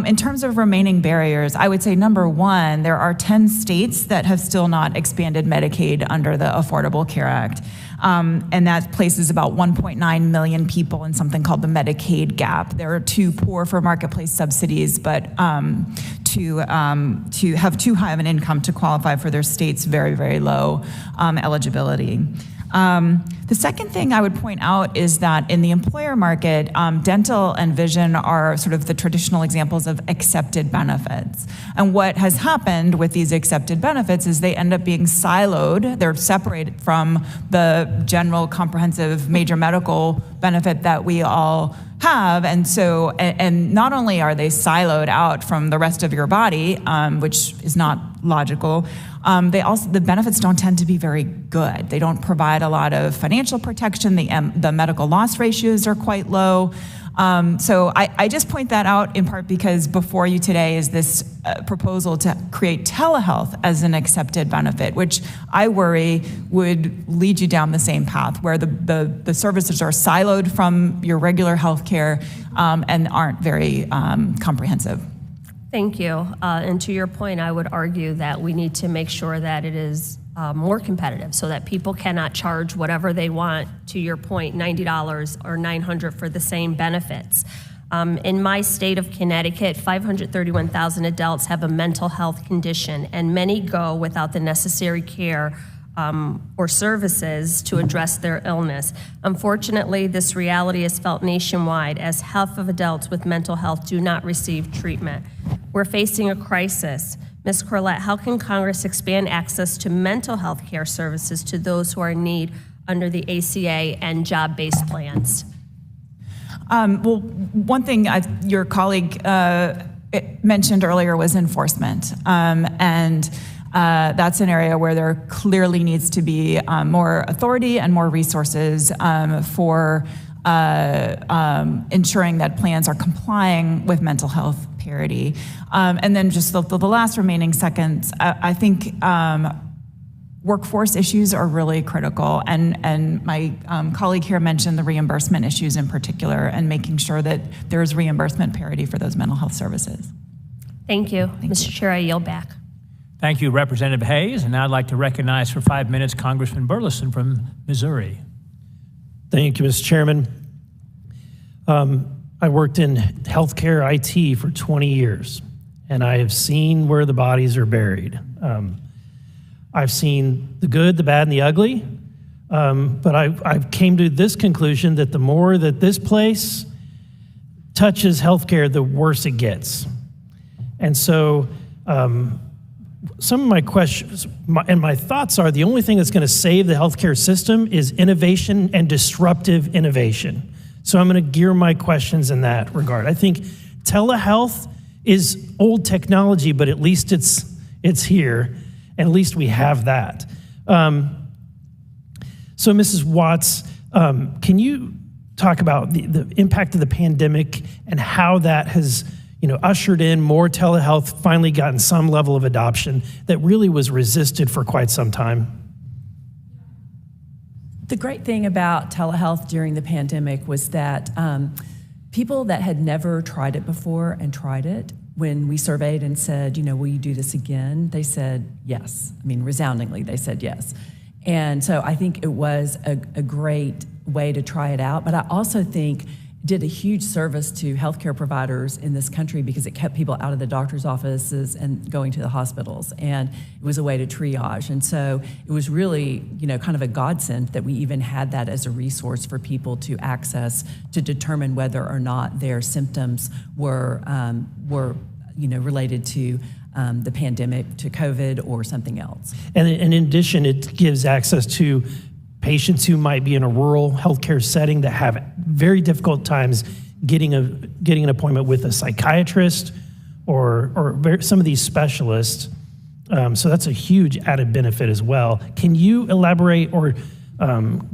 In terms of remaining barriers, I would say number one, there are 10 states that have still not expanded Medicaid under the Affordable Care Act. And that places about 1.9 million people in something called the Medicaid gap. They're too poor for marketplace subsidies, but to have too high of an income to qualify for their state's very, very low eligibility. The second thing I would point out is that in the employer market, dental and vision are sort of the traditional examples of accepted benefits. And what has happened with these accepted benefits is they end up being siloed. They're separated from the general comprehensive major medical benefit that we all have. And so, and not only are they siloed out from the rest of your body, which is not logical, the benefits don't tend to be very good. They don't provide a lot of financial protection. The medical loss ratios are quite low. So I just point that out in part because before you today is this proposal to create telehealth as an accepted benefit, which I worry would lead you down the same path where the services are siloed from your regular health care and aren't very comprehensive. Thank you. And to your point, I would argue that we need to make sure that it is more competitive so that people cannot charge whatever they want, to your point, $90 or $900 for the same benefits. In my state of Connecticut, 531,000 adults have a mental health condition, and many go without the necessary care or services to address their illness. Unfortunately, this reality is felt nationwide as half of adults with mental health do not receive treatment. We're facing a crisis. Ms. Corlett, how can Congress expand access to mental health care services to those who are in need under the ACA and job-based plans? Well, one thing your colleague mentioned earlier was enforcement. And that's an area where there clearly needs to be more authority and more resources for ensuring that plans are complying with mental health parity. And then just the last remaining seconds, I think workforce issues are really critical. And my colleague here mentioned the reimbursement issues in particular and making sure that there's reimbursement parity for those mental health services. Thank you. Mr. Chair, I yield back. Thank you, Representative Hayes. And now I'd like to recognize for 5 minutes Congressman Burleson from Missouri. Thank you, Mr. Chairman. I worked in healthcare IT for 20 years, and I have seen where the bodies are buried. I've seen the good, the bad, and the ugly, but I've came to this conclusion that the more that this place touches healthcare, the worse it gets. And so some of my questions and my thoughts are the only thing that's going to save the healthcare system is innovation and disruptive innovation. So I'm going to gear my questions in that regard. I think telehealth is old technology, but at least it's here, and at least we have that. So Mrs. Watts, can you talk about the impact of the pandemic and how that has ushered in more telehealth, finally gotten some level of adoption that really was resisted for quite some time? The great thing about telehealth during the pandemic was that people that had never tried it before and tried it, when we surveyed and said, will you do this again? They said yes. I mean, resoundingly, they said yes. And so I think it was a great way to try it out. But I also think did a huge service to healthcare providers in this country because it kept people out of the doctor's offices and going to the hospitals, and it was a way to triage. And so it was really, kind of a godsend that we even had that as a resource for people to access to determine whether or not their symptoms were related to the pandemic, to COVID, or something else. And in addition, it gives access to patients who might be in a rural healthcare setting that have very difficult times getting an appointment with a psychiatrist or some of these specialists. So that's a huge added benefit as well. Can you elaborate or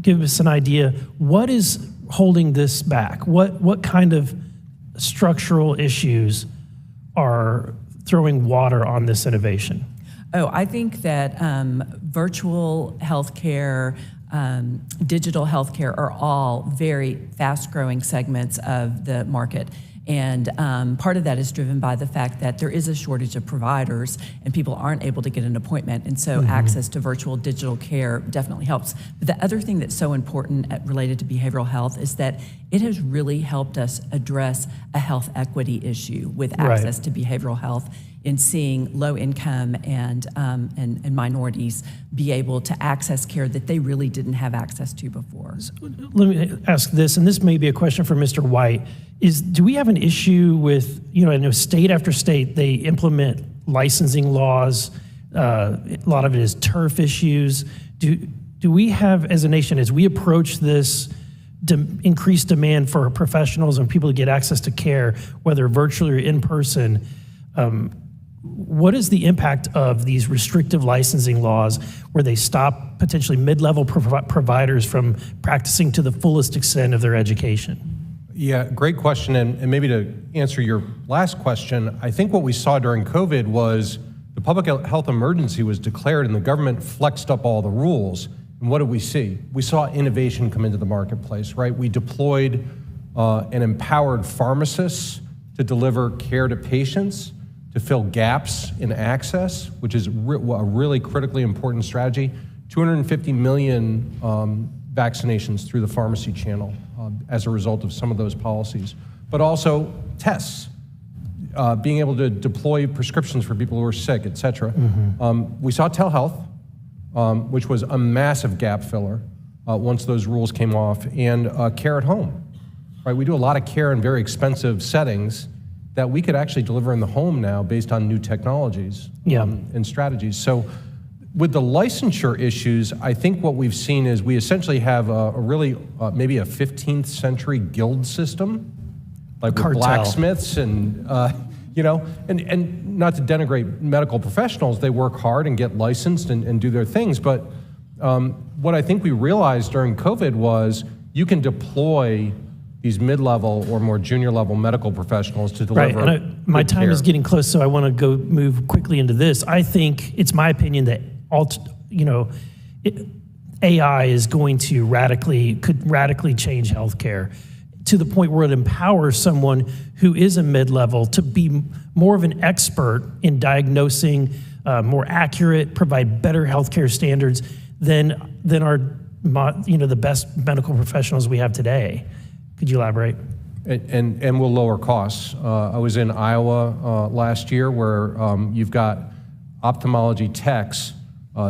give us an idea, what is holding this back? What kind of structural issues are throwing water on this innovation? Oh, I think that virtual healthcare, digital healthcare are all very fast-growing segments of the market. And part of that is driven by the fact that there is a shortage of providers and people aren't able to get an appointment. And so access to virtual digital care definitely helps. But the other thing that's so important related to behavioral health is that it has really helped us address a health equity issue with access to behavioral health, in seeing low income and minorities be able to access care that they really didn't have access to before. So let me ask this, and this may be a question for Mr. White, do we have an issue with, I know state after state, they implement licensing laws, a lot of it is turf issues. Do we have, as a nation, as we approach this increased demand for professionals and people to get access to care, whether virtually or in person, what is the impact of these restrictive licensing laws where they stop potentially mid-level providers from practicing to the fullest extent of their education? Yeah, great question. And maybe to answer your last question, I think what we saw during COVID was the public health emergency was declared and the government flexed up all the rules. And what did we see? We saw innovation come into the marketplace, right? We deployed and empowered pharmacists to deliver care to patients, to fill gaps in access, which is a really critically important strategy. 250 million vaccinations through the pharmacy channel as a result of some of those policies. But also tests, being able to deploy prescriptions for people who are sick, et cetera. We saw telehealth, which was a massive gap filler once those rules came off, and care at home. Right? We do a lot of care in very expensive settings that we could actually deliver in the home now based on new technologies and strategies. So with the licensure issues, I think what we've seen is we essentially have a really maybe a 15th century guild system, like with blacksmiths and, and not to denigrate medical professionals, they work hard and get licensed and do their things. But what I think we realized during COVID was you can deploy these mid-level or more junior-level medical professionals to deliver. Right, and my time is getting close, so I want to move quickly into this. I think it's my opinion that AI is going to could radically change healthcare to the point where it empowers someone who is a mid-level to be more of an expert in diagnosing, more accurate, provide better healthcare standards than our the best medical professionals we have today. Could you elaborate? And will lower costs. I was in Iowa last year where you've got ophthalmology techs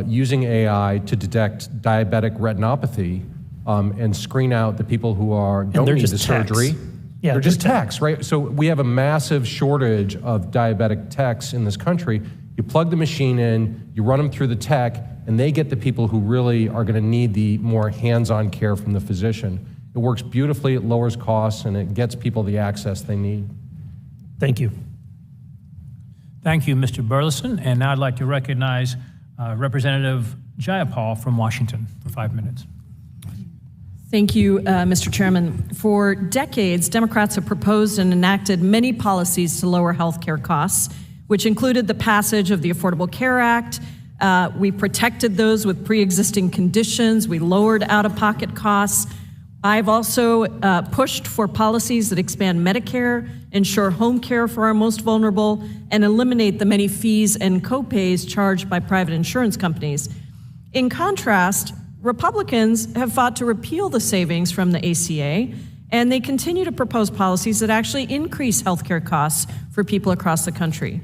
using AI to detect diabetic retinopathy and screen out the people who don't need the surgery. Yeah, they're just techs, right? So we have a massive shortage of diabetic techs in this country. You plug the machine in, you run them through the tech, and they get the people who really are going to need the more hands-on care from the physician. It works beautifully, it lowers costs, and it gets people the access they need. Thank you. Thank you, Mr. Burleson. And now I'd like to recognize Representative Jayapal from Washington for 5 minutes. Thank you, Mr. Chairman. For decades, Democrats have proposed and enacted many policies to lower health care costs, which included the passage of the Affordable Care Act. We protected those with pre-existing conditions. We lowered out-of-pocket costs. I've also pushed for policies that expand Medicare, ensure home care for our most vulnerable, and eliminate the many fees and co-pays charged by private insurance companies. In contrast, Republicans have fought to repeal the savings from the ACA And they continue to propose policies that actually increase healthcare costs for people across the country.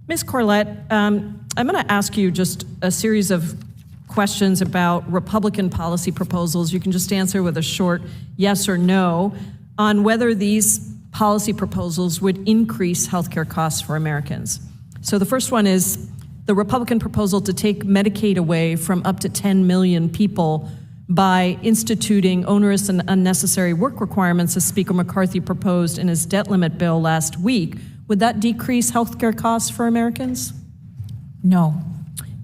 Ms. Corlett, I'm going to ask you just a series of questions about Republican policy proposals. You can just answer with a short yes or no on whether these policy proposals would increase healthcare costs for Americans. So the first one is the Republican proposal to take Medicaid away from up to 10 million people by instituting onerous and unnecessary work requirements, as Speaker McCarthy proposed in his debt limit bill last week. Would that decrease healthcare costs for Americans? No.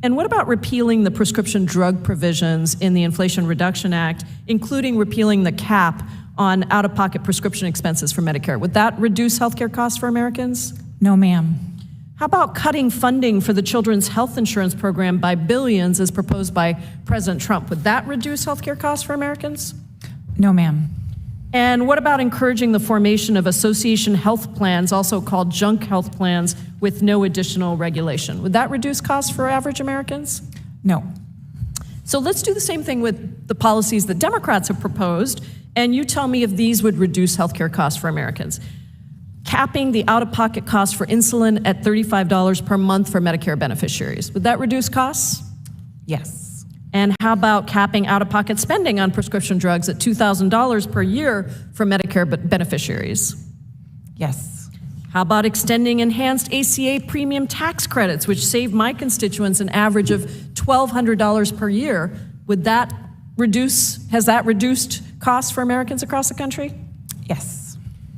And what about repealing the prescription drug provisions in the Inflation Reduction Act, including repealing the cap on out-of-pocket prescription expenses for Medicare? Would that reduce healthcare costs for Americans? No, ma'am. How about cutting funding for the Children's Health Insurance Program by billions as proposed by President Trump? Would that reduce healthcare costs for Americans? No, ma'am. And what about encouraging the formation of association health plans, also called junk health plans, with no additional regulation? Would that reduce costs for average Americans? No. So let's do the same thing with the policies that Democrats have proposed, and you tell me if these would reduce healthcare costs for Americans. Capping the out-of-pocket cost for insulin at $35 per month for Medicare beneficiaries. Would that reduce costs? Yes. And how about capping out-of-pocket spending on prescription drugs at $2,000 per year for Medicare beneficiaries? Yes. How about extending enhanced ACA premium tax credits, which save my constituents an average of $1,200 per year? Would that has that reduced costs for Americans across the country? Yes.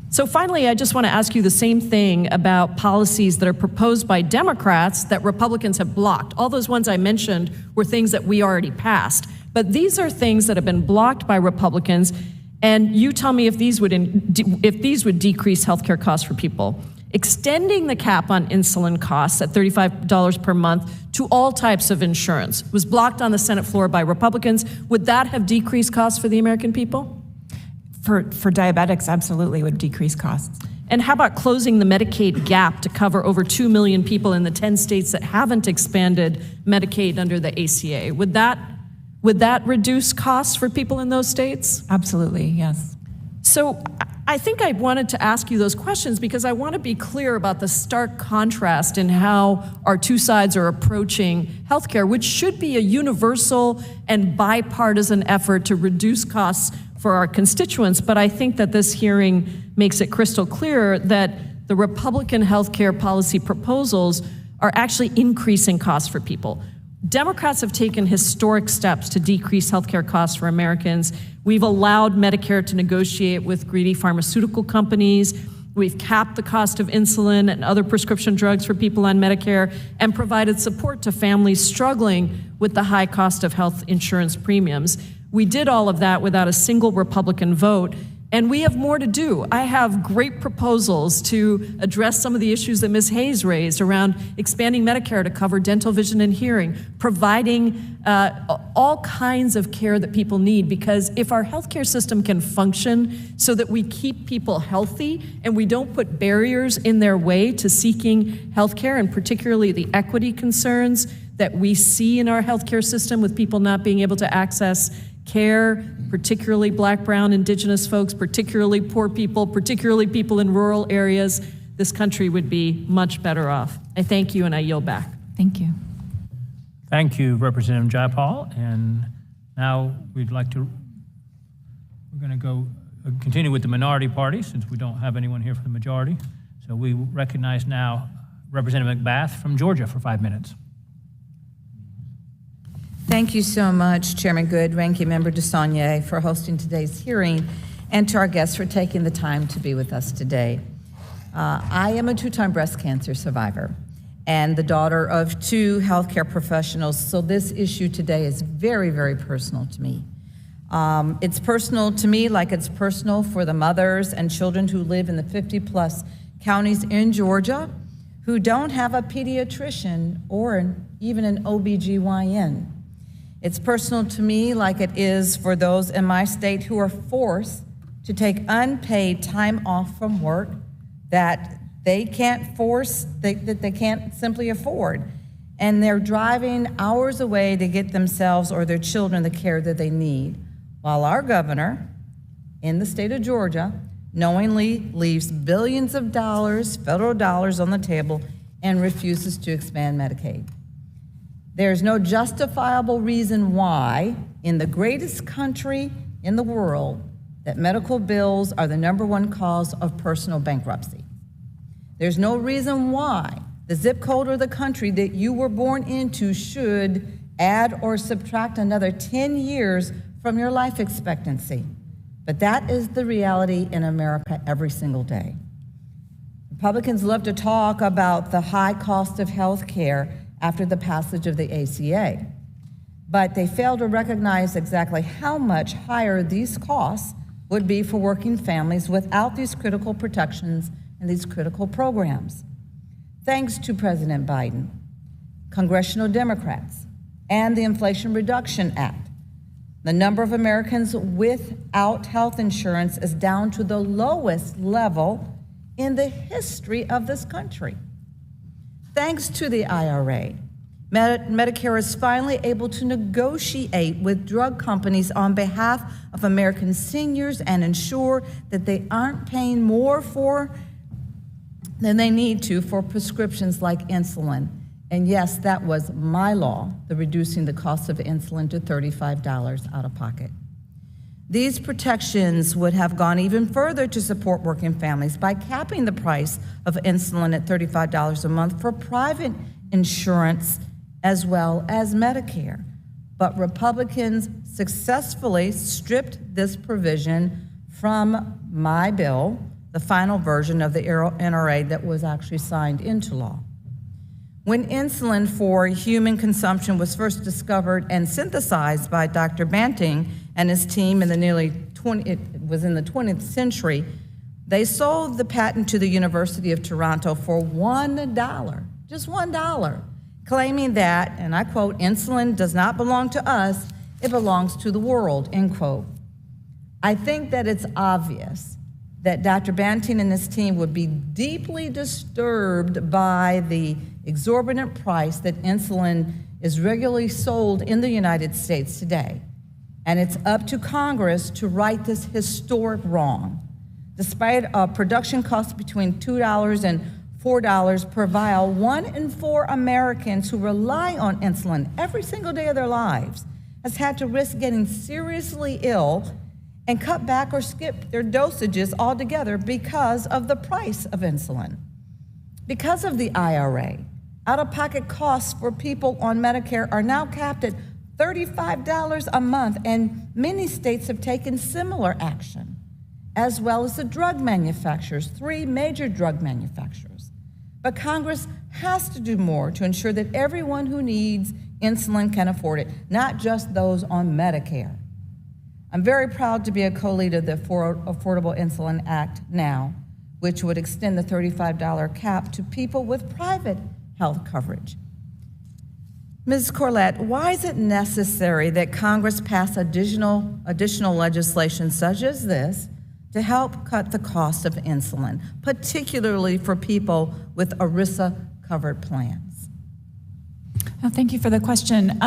So finally, I just want to ask you the same thing about policies that are proposed by Democrats that Republicans have blocked. All those ones I mentioned were things that we already passed. But these are things that have been blocked by Republicans, and you tell me if these would decrease healthcare costs for people. Extending the cap on insulin costs at $35 per month to all types of insurance was blocked on the Senate floor by Republicans. Would that have decreased costs for the American people? For diabetics, absolutely would decrease costs. And how about closing the Medicaid gap to cover over 2 million people in the 10 states that haven't expanded Medicaid under the ACA? Would that reduce costs for people in those states? Absolutely, yes. So I think I wanted to ask you those questions because I want to be clear about the stark contrast in how our two sides are approaching healthcare, which should be a universal and bipartisan effort to reduce costs for our constituents. But I think that this hearing makes it crystal clear that the Republican healthcare policy proposals are actually increasing costs for people. Democrats have taken historic steps to decrease healthcare costs for Americans. We've allowed Medicare to negotiate with greedy pharmaceutical companies. We've capped the cost of insulin and other prescription drugs for people on Medicare and provided support to families struggling with the high cost of health insurance premiums. We did all of that without a single Republican vote, and we have more to do. I have great proposals to address some of the issues that Ms. Hayes raised around expanding Medicare to cover dental, vision, and hearing, providing all kinds of care that people need, because if our healthcare system can function so that we keep people healthy and we don't put barriers in their way to seeking healthcare, and particularly the equity concerns that we see in our healthcare system with people not being able to access care, particularly Black, Brown, Indigenous folks, particularly poor people, particularly people in rural areas, this country would be much better off. I thank you and I yield back. Thank you. Thank you, Representative Jayapal. And now we're going to continue with the minority party since we don't have anyone here for the majority. So we recognize now Representative McBath from Georgia for 5 minutes. Thank you so much, Chairman Good, Ranking Member DeSaulnier, for hosting today's hearing, and to our guests for taking the time to be with us today. I am a two-time breast cancer survivor and the daughter of two healthcare professionals, so this issue today is very, very personal to me. It's personal to me like it's personal for the mothers and children who live in the 50-plus counties in Georgia who don't have a pediatrician or even an OBGYN. It's personal to me like it is for those in my state who are forced to take unpaid time off from work that they can't that they can't simply afford. And they're driving hours away to get themselves or their children the care that they need. While our governor in the state of Georgia knowingly leaves billions of dollars, federal dollars, on the table and refuses to expand Medicaid. There's no justifiable reason why, in the greatest country in the world, that medical bills are the #1 cause of personal bankruptcy. There's no reason why the zip code or the country that you were born into should add or subtract another 10 years from your life expectancy. But that is the reality in America every single day. Republicans love to talk about the high cost of health care after the passage of the ACA, but they fail to recognize exactly how much higher these costs would be for working families without these critical protections and these critical programs. Thanks to President Biden, congressional Democrats, and the Inflation Reduction Act, the number of Americans without health insurance is down to the lowest level in the history of this country. Thanks to the IRA, Medicare is finally able to negotiate with drug companies on behalf of American seniors and ensure that they aren't paying more than they need to for prescriptions like insulin. And yes, that was my law, the reducing the cost of insulin to $35 out of pocket. These protections would have gone even further to support working families by capping the price of insulin at $35 a month for private insurance as well as Medicare. But Republicans successfully stripped this provision from my bill, the final version of the NRA that was actually signed into law. When insulin for human consumption was first discovered and synthesized by Dr. Banting and his team in the it was in the 20th century, they sold the patent to the University of Toronto for $1, just $1, claiming that, and I quote, "insulin does not belong to us, it belongs to the world," end quote. I think that it's obvious that Dr. Banting and his team would be deeply disturbed by the exorbitant price that insulin is regularly sold in the United States today. And it's up to Congress to right this historic wrong. Despite a production cost between $2 and $4 per vial, 1 in 4 Americans who rely on insulin every single day of their lives has had to risk getting seriously ill and cut back or skip their dosages altogether because of the price of insulin. Because of the IRA, out-of-pocket costs for people on Medicare are now capped at $35 a month, and many states have taken similar action, as well as the drug manufacturers, 3 major drug manufacturers. But Congress has to do more to ensure that everyone who needs insulin can afford it, not just those on Medicare. I'm very proud to be a co-leader of the Affordable Insulin Act now, which would extend the $35 cap to people with private health coverage. Ms. Corlett, why is it necessary that Congress pass additional legislation such as this to help cut the cost of insulin, particularly for people with ERISA-covered plans? Oh, thank you for the question.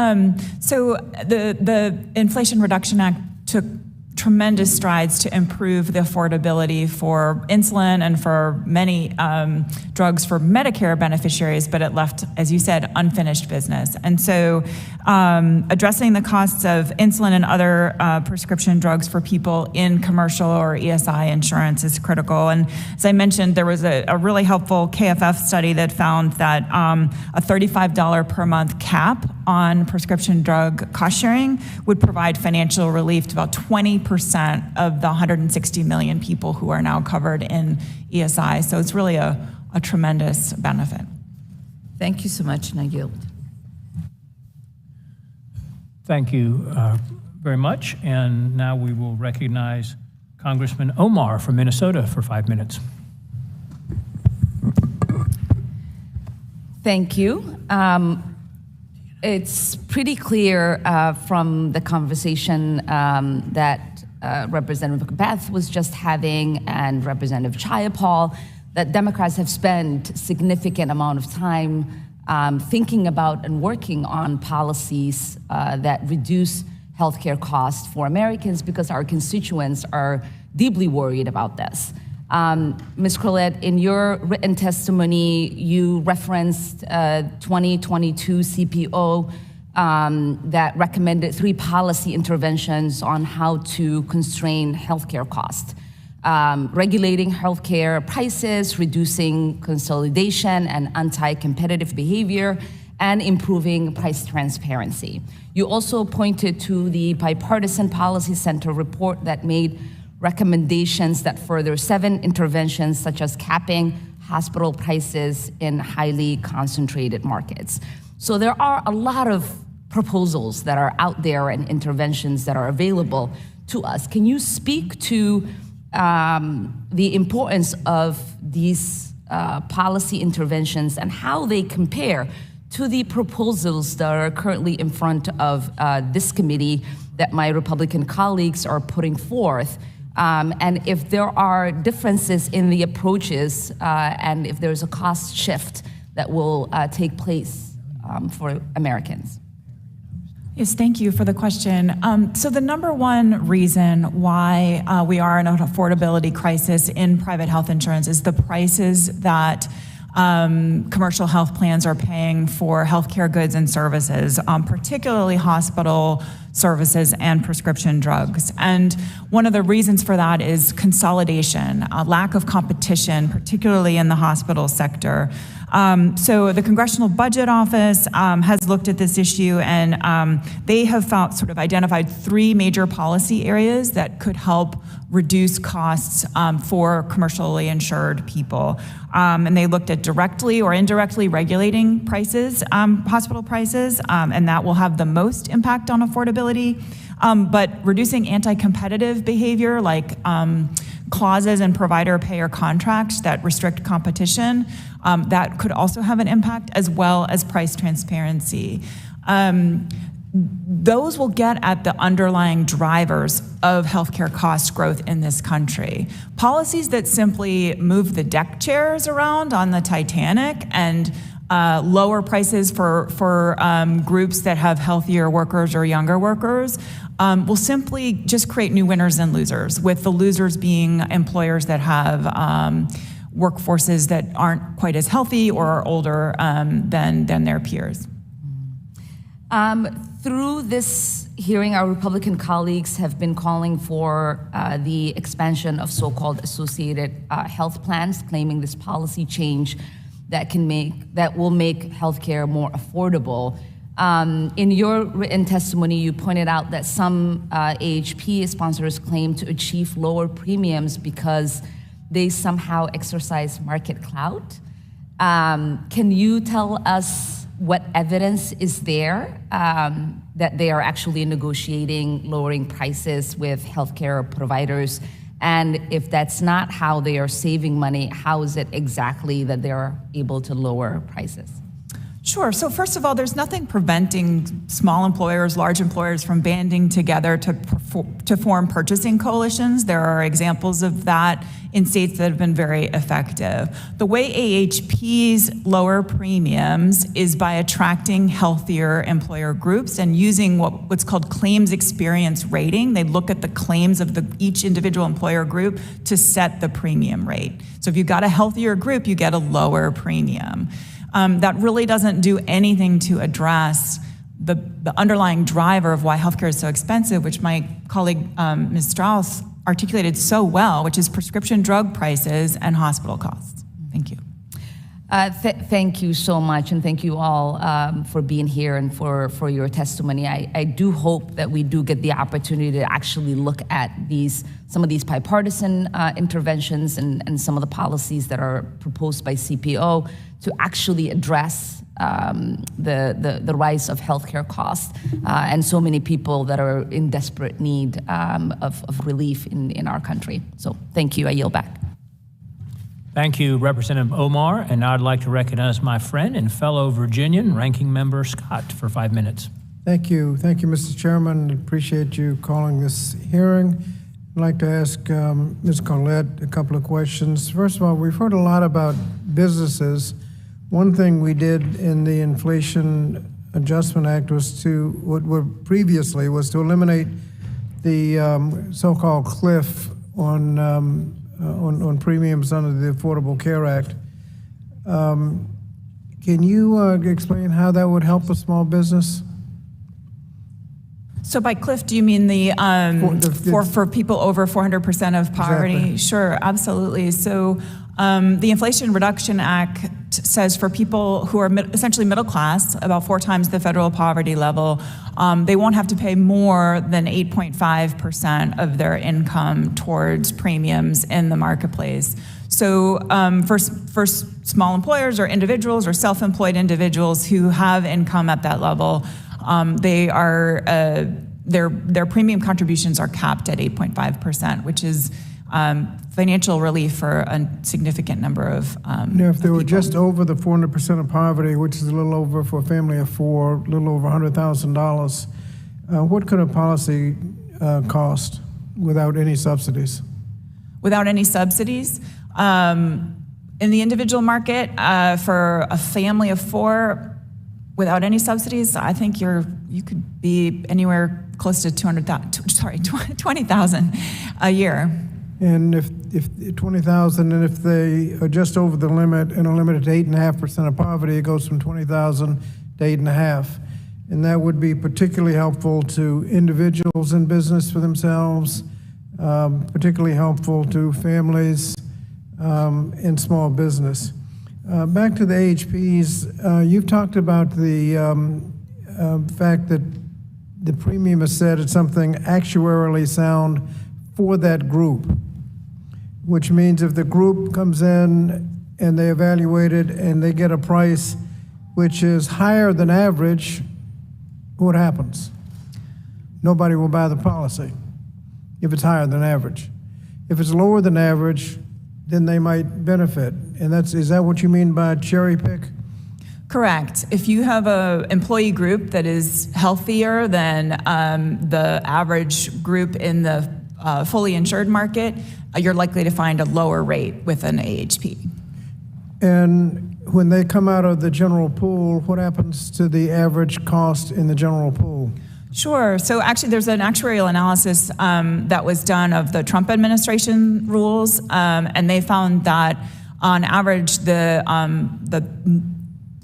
So the Inflation Reduction Act took tremendous strides to improve the affordability for insulin and for many drugs for Medicare beneficiaries, but it left, as you said, unfinished business. And so addressing the costs of insulin and other prescription drugs for people in commercial or ESI insurance is critical. And as I mentioned, there was a really helpful KFF study that found that a $35 per month cap on prescription drug cost sharing would provide financial relief to about 20% of the 160 million people who are now covered in ESI. So it's really a tremendous benefit. Thank you so much, and I yield. Thank you very much. And now we will recognize Congressman Omar from Minnesota for 5 minutes. Thank you. It's pretty clear from the conversation that Representative Beth was just having and Representative Jayapal that Democrats have spent significant amount of time thinking about and working on policies that reduce healthcare costs for Americans because our constituents are deeply worried about this. Ms. Corlett, in your written testimony, you referenced 2022 CPO that recommended 3 policy interventions on how to constrain healthcare costs. Regulating healthcare prices, reducing consolidation and anti-competitive behavior, and improving price transparency. You also pointed to the Bipartisan Policy Center report that made recommendations that further 7 interventions, such as capping hospital prices in highly concentrated markets. So there are a lot of proposals that are out there and interventions that are available to us. Can you speak to the importance of these policy interventions and how they compare to the proposals that are currently in front of this committee that my Republican colleagues are putting forth? And if there are differences in the approaches and if there's a cost shift that will take place for Americans. Yes, thank you for the question. So the number one reason why we are in an affordability crisis in private health insurance is the prices that commercial health plans are paying for healthcare goods and services, particularly hospital services and prescription drugs. And one of the reasons for that is consolidation, a lack of competition, particularly in the hospital sector. So the Congressional Budget Office has looked at this issue, and they have sort of identified 3 major policy areas that could help reduce costs for commercially insured people. And they looked at directly or indirectly regulating prices, hospital prices, and that will have the most impact on affordability. But reducing anti-competitive behavior like clauses in provider-payer contracts that restrict competition, that could also have an impact, as well as price transparency. Those will get at the underlying drivers of healthcare cost growth in this country. Policies that simply move the deck chairs around on the Titanic and lower prices for groups that have healthier workers or younger workers will simply just create new winners and losers, with the losers being employers that have workforces that aren't quite as healthy or are older than their peers. Through this hearing, our Republican colleagues have been calling for the expansion of so-called associated health plans, claiming this policy change that will make healthcare more affordable. In your written testimony, you pointed out that some AHP sponsors claim to achieve lower premiums because they somehow exercise market clout. Can you tell us what evidence is there that they are actually negotiating lowering prices with healthcare providers? And if that's not how they are saving money, how is it exactly that they're able to lower prices? Sure. So first of all, there's nothing preventing small employers, large employers from banding together to form purchasing coalitions. There are examples of that in states that have been very effective. The way AHPs lower premiums is by attracting healthier employer groups and using what's called claims experience rating. They look at the claims of each individual employer group to set the premium rate. So if you've got a healthier group, you get a lower premium. That really doesn't do anything to address the underlying driver of why healthcare is so expensive, which my colleague, Ms. Strauss, articulated so well, which is prescription drug prices and hospital costs. Thank you. Thank you so much, and thank you all for being here and for your testimony. I do hope that we do get the opportunity to actually look at some of these bipartisan interventions and some of the policies that are proposed by CPO to actually address the rise of healthcare costs and so many people that are in desperate need of relief in our country. So thank you. I yield back. Thank you, Representative Omar. And now I'd like to recognize my friend and fellow Virginian, Ranking Member Scott, for 5 minutes. Thank you. Thank you, Mr. Chairman. Appreciate you calling this hearing. I'd like to ask Ms. Collette a couple of questions. First of all, we've heard a lot about businesses. One thing we did in the Inflation Adjustment Act was to eliminate the so-called cliff on premiums under the Affordable Care Act. Can you explain how that would help a small business? So by cliff, do you mean for people over 400% of poverty? Exactly. Sure, absolutely. So the Inflation Reduction Act says for people who are essentially middle class, about 4 times the federal poverty level, they won't have to pay more than 8.5% of their income towards premiums in the marketplace. So for small employers or individuals or self-employed individuals who have income at that level, they are their premium contributions are capped at 8.5%, which is financial relief for a significant number of Now, if they were just over the 400% of poverty, which is a little over for a family of 4, a little over $100,000, what could a policy cost without any subsidies? Without any subsidies. In the individual market, for a family of 4, without any subsidies, I think you could be anywhere close to 20,000 a year. And if 20,000, and if they are just over the limit and are limited to 8.5% of poverty, it goes from 20,000 to 8.5. And that would be particularly helpful to individuals in business for themselves, particularly helpful to families in small business. Back to the AHPs, you've talked about the fact that the premium is set at something actuarially sound for that group, which means if the group comes in and they evaluate it and they get a price which is higher than average, what happens? Nobody will buy the policy if it's higher than average. If it's lower than average, then they might benefit. And is that what you mean by cherry pick? Correct. If you have an employee group that is healthier than the average group in the fully insured market, you're likely to find a lower rate with an AHP. And when they come out of the general pool, what happens to the average cost in the general pool? Sure. So actually, there's an actuarial analysis that was done of the Trump administration rules, and they found that on average, the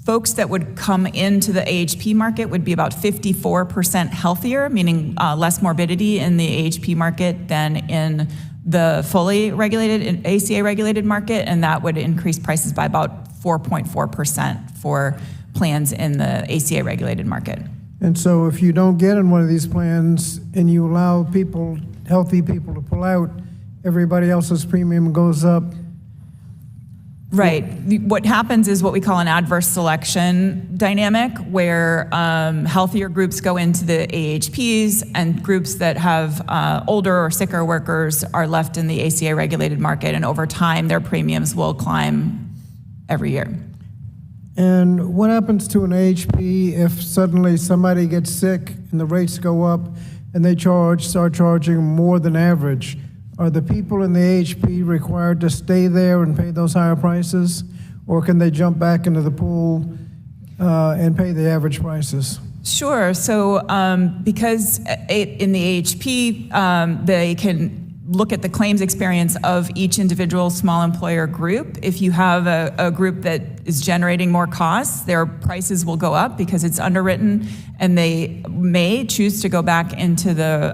folks that would come into the AHP market would be about 54% healthier, meaning less morbidity in the AHP market than in the fully regulated, ACA-regulated market, and that would increase prices by about 4.4% for plans in the ACA-regulated market. And so if you don't get in one of these plans and you allow people, healthy people, to pull out, everybody else's premium goes up. Right. What happens is what we call an adverse selection dynamic, where healthier groups go into the AHPs and groups that have older or sicker workers are left in the ACA-regulated market, and over time their premiums will climb every year. And what happens to an AHP if suddenly somebody gets sick and the rates go up and they start charging more than average? Are the people in the AHP required to stay there and pay those higher prices? Or can they jump back into the pool and pay the average prices? Sure. So because in the AHP, they can look at the claims experience of each individual small employer group. If you have a group that is generating more costs, their prices will go up because it's underwritten, and they may choose to go back into the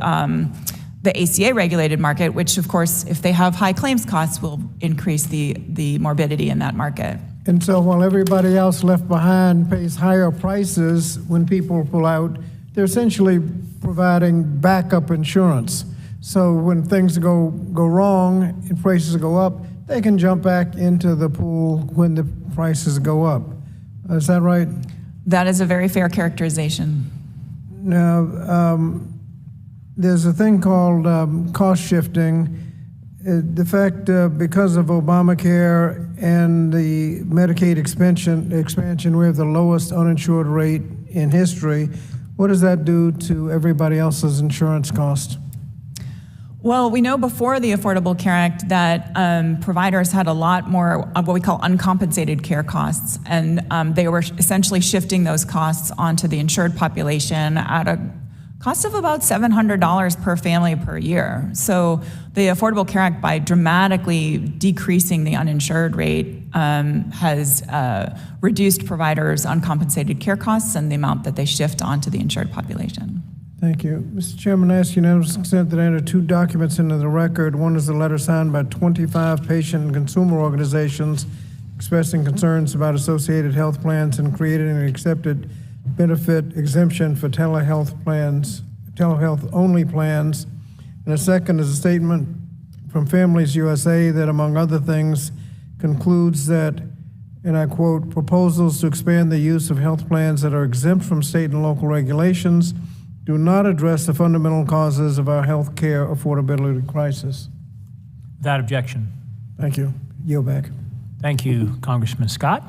ACA-regulated market, which, of course, if they have high claims costs, will increase the morbidity in that market. And so while everybody else left behind pays higher prices when people pull out, they're essentially providing backup insurance. So when things go wrong and prices go up, they can jump back into the pool when the prices go up. Is that right? That is a very fair characterization. Now, there's a thing called cost shifting. The fact because of Obamacare and the Medicaid expansion, we have the lowest uninsured rate in history. What does that do to everybody else's insurance cost? Well, we know before the Affordable Care Act that providers had a lot more of what we call uncompensated care costs, and they were essentially shifting those costs onto the insured population at a Cost of about $700 per family per year. So the Affordable Care Act, by dramatically decreasing the uninsured rate, has reduced providers' uncompensated care costs and the amount that they shift onto the insured population. Thank you. Mr. Chairman, I ask unanimous consent that I enter 2 documents into the record. One is a letter signed by 25 patient and consumer organizations expressing concerns about associated health plans and creating an accepted benefit exemption for telehealth-only plans. And a second is a statement from Families USA that, among other things, concludes that, and I quote, proposals to expand the use of health plans that are exempt from state and local regulations do not address the fundamental causes of our health care affordability crisis. Without objection. Thank you. Yield back. Thank you, Congressman Scott.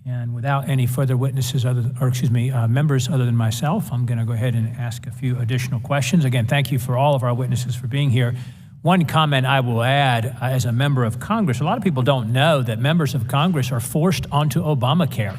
And without any further witnesses members other than myself, I'm going to go ahead and ask a few additional questions. Again, thank you for all of our witnesses for being here. One comment I will add as a member of Congress, a lot of people don't know that members of Congress are forced onto Obamacare.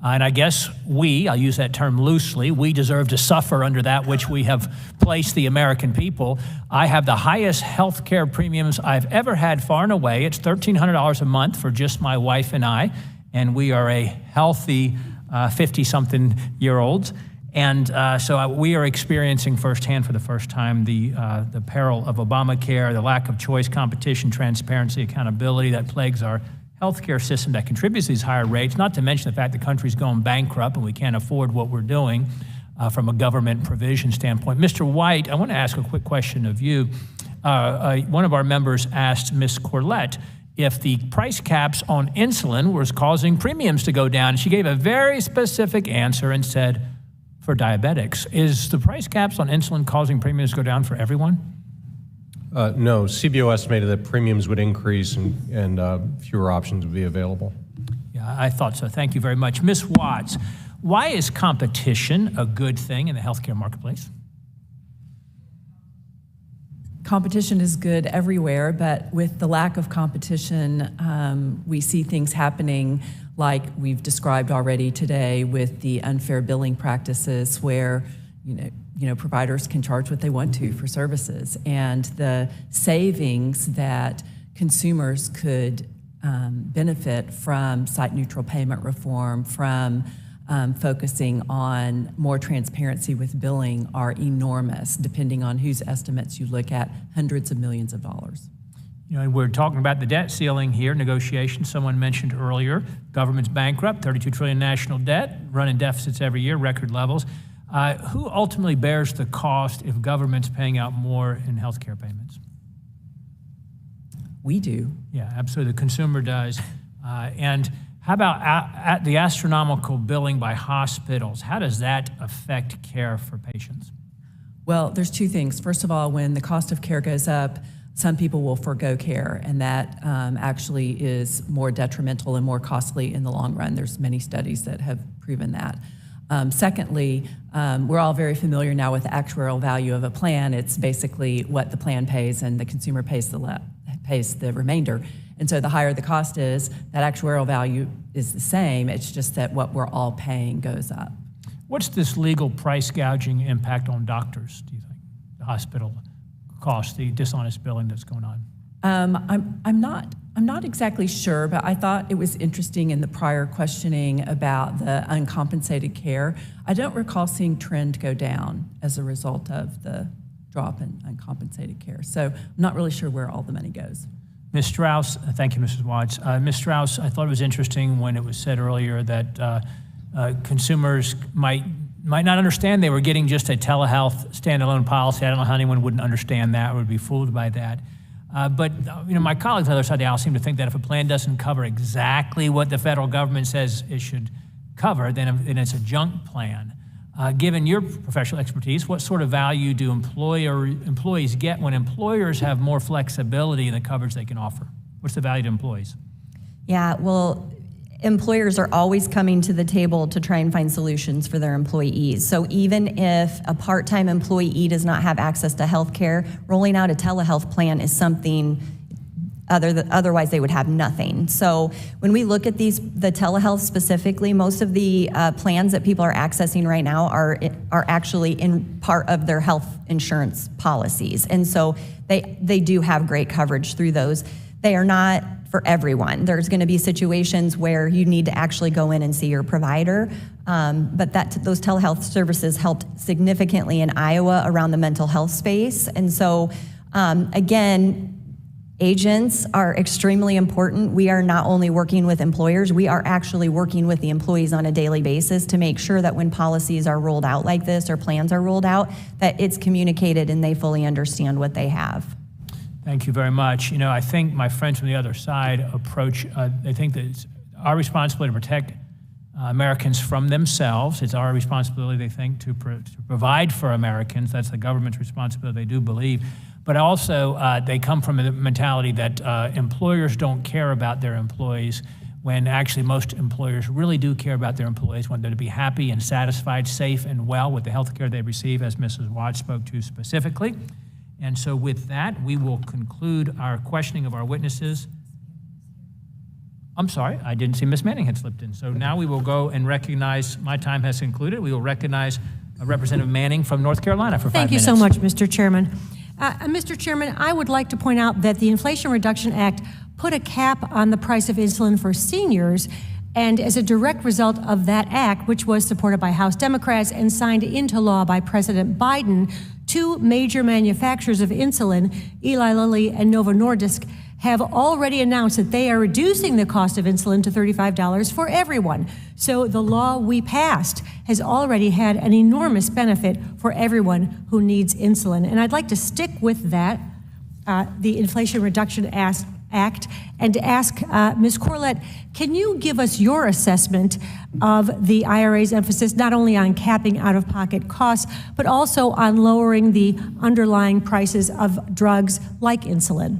And I guess I'll use that term loosely, we deserve to suffer under that which we have placed the American people. I have the highest health care premiums I've ever had, far and away. It's $1,300 a month for just my wife and I. And we are a healthy 50-something-year-olds. And so we are experiencing firsthand for the first time the peril of Obamacare, the lack of choice, competition, transparency, accountability that plagues our healthcare system that contributes to these higher rates, not to mention the fact the country's going bankrupt and we can't afford what we're doing from a government provision standpoint. Mr. White, I want to ask a quick question of you. One of our members asked Ms. Corlett if the price caps on insulin was causing premiums to go down. She gave a very specific answer and said, for diabetics. Is the price caps on insulin causing premiums to go down for everyone? No, CBO estimated that premiums would increase and fewer options would be available. Yeah, I thought so. Thank you very much. Ms. Watts, why is competition a good thing in the healthcare marketplace? Competition is good everywhere, but with the lack of competition, we see things happening like we've described already today with the unfair billing practices where, providers can charge what they want to for services, and the savings that consumers could benefit from site-neutral payment reform, from focusing on more transparency with billing are enormous, depending on whose estimates you look at, hundreds of millions of dollars. We're talking about the debt ceiling here, negotiations. Someone mentioned earlier, government's bankrupt, $32 trillion national debt, running deficits every year, record levels. Who ultimately bears the cost if government's paying out more in health care payments? We do. Yeah, absolutely. The consumer does. And how about at the astronomical billing by hospitals? How does that affect care for patients? Well, there's 2 things. First of all, when the cost of care goes up, some people will forego care, and that actually is more detrimental and more costly in the long run. There's many studies that have proven that. Secondly, we're all very familiar now with the actuarial value of a plan. It's basically what the plan pays and the consumer pays the remainder. And so the higher the cost is, that actuarial value is the same. It's just that what we're all paying goes up. What's this legal price gouging impact on doctors, do you think? The hospital cost, the dishonest billing that's going on? I'm not exactly sure, but I thought it was interesting in the prior questioning about the uncompensated care. I don't recall seeing trend go down as a result of the drop in uncompensated care. So I'm not really sure where all the money goes. Ms. Strauss, thank you, Mrs. Watts. Ms. Strauss, I thought it was interesting when it was said earlier that consumers might not understand they were getting just a telehealth standalone policy. I don't know how anyone wouldn't understand that or would be fooled by that. But my colleagues on the other side of the aisle seem to think that if a plan doesn't cover exactly what the federal government says it should cover, then it's a junk plan. Given your professional expertise, what sort of value do employees get when employers have more flexibility in the coverage they can offer? What's the value to employees? Yeah, well, employers are always coming to the table to try and find solutions for their employees. So even if a part-time employee does not have access to health care, rolling out a telehealth plan is something Otherwise, they would have nothing. So when we look at the telehealth specifically, most of the plans that people are accessing right now are actually in part of their health insurance policies. And so they do have great coverage through those. They are not for everyone. There's going to be situations where you need to actually go in and see your provider. But those telehealth services helped significantly in Iowa around the mental health space. And so again, agents are extremely important. We are not only working with employers, we are actually working with the employees on a daily basis to make sure that when policies are rolled out like this or plans are rolled out, that it's communicated and they fully understand what they have. Thank you very much. You know, I think my friends from the other side approach, they think that it's our responsibility to protect Americans from themselves. It's our responsibility, they think, to provide for Americans. That's the government's responsibility, they do believe. But also, they come from a mentality that employers don't care about their employees, when actually most employers really do care about their employees, want them to be happy and satisfied, safe and well with the health care they receive, as Mrs. Watts spoke to specifically. And so with that, we will conclude our questioning of our witnesses. I'm sorry, I didn't see Ms. Manning had slipped in. So now we will go and recognize, my time has concluded, we will recognize Representative Manning from North Carolina for 5 minutes. Thank you so much, Mr. Chairman. Mr. Chairman, I would like to point out that the Inflation Reduction Act put a cap on the price of insulin for seniors, and as a direct result of that act, which was supported by House Democrats and signed into law by President Biden, 2 major manufacturers of insulin, Eli Lilly and Novo Nordisk, have already announced that they are reducing the cost of insulin to $35 for everyone. So the law we passed has already had an enormous benefit for everyone who needs insulin. And I'd like to stick with that, the Inflation Reduction Act, and to ask Ms. Corlett, can you give us your assessment of the IRA's emphasis not only on capping out-of-pocket costs, but also on lowering the underlying prices of drugs like insulin?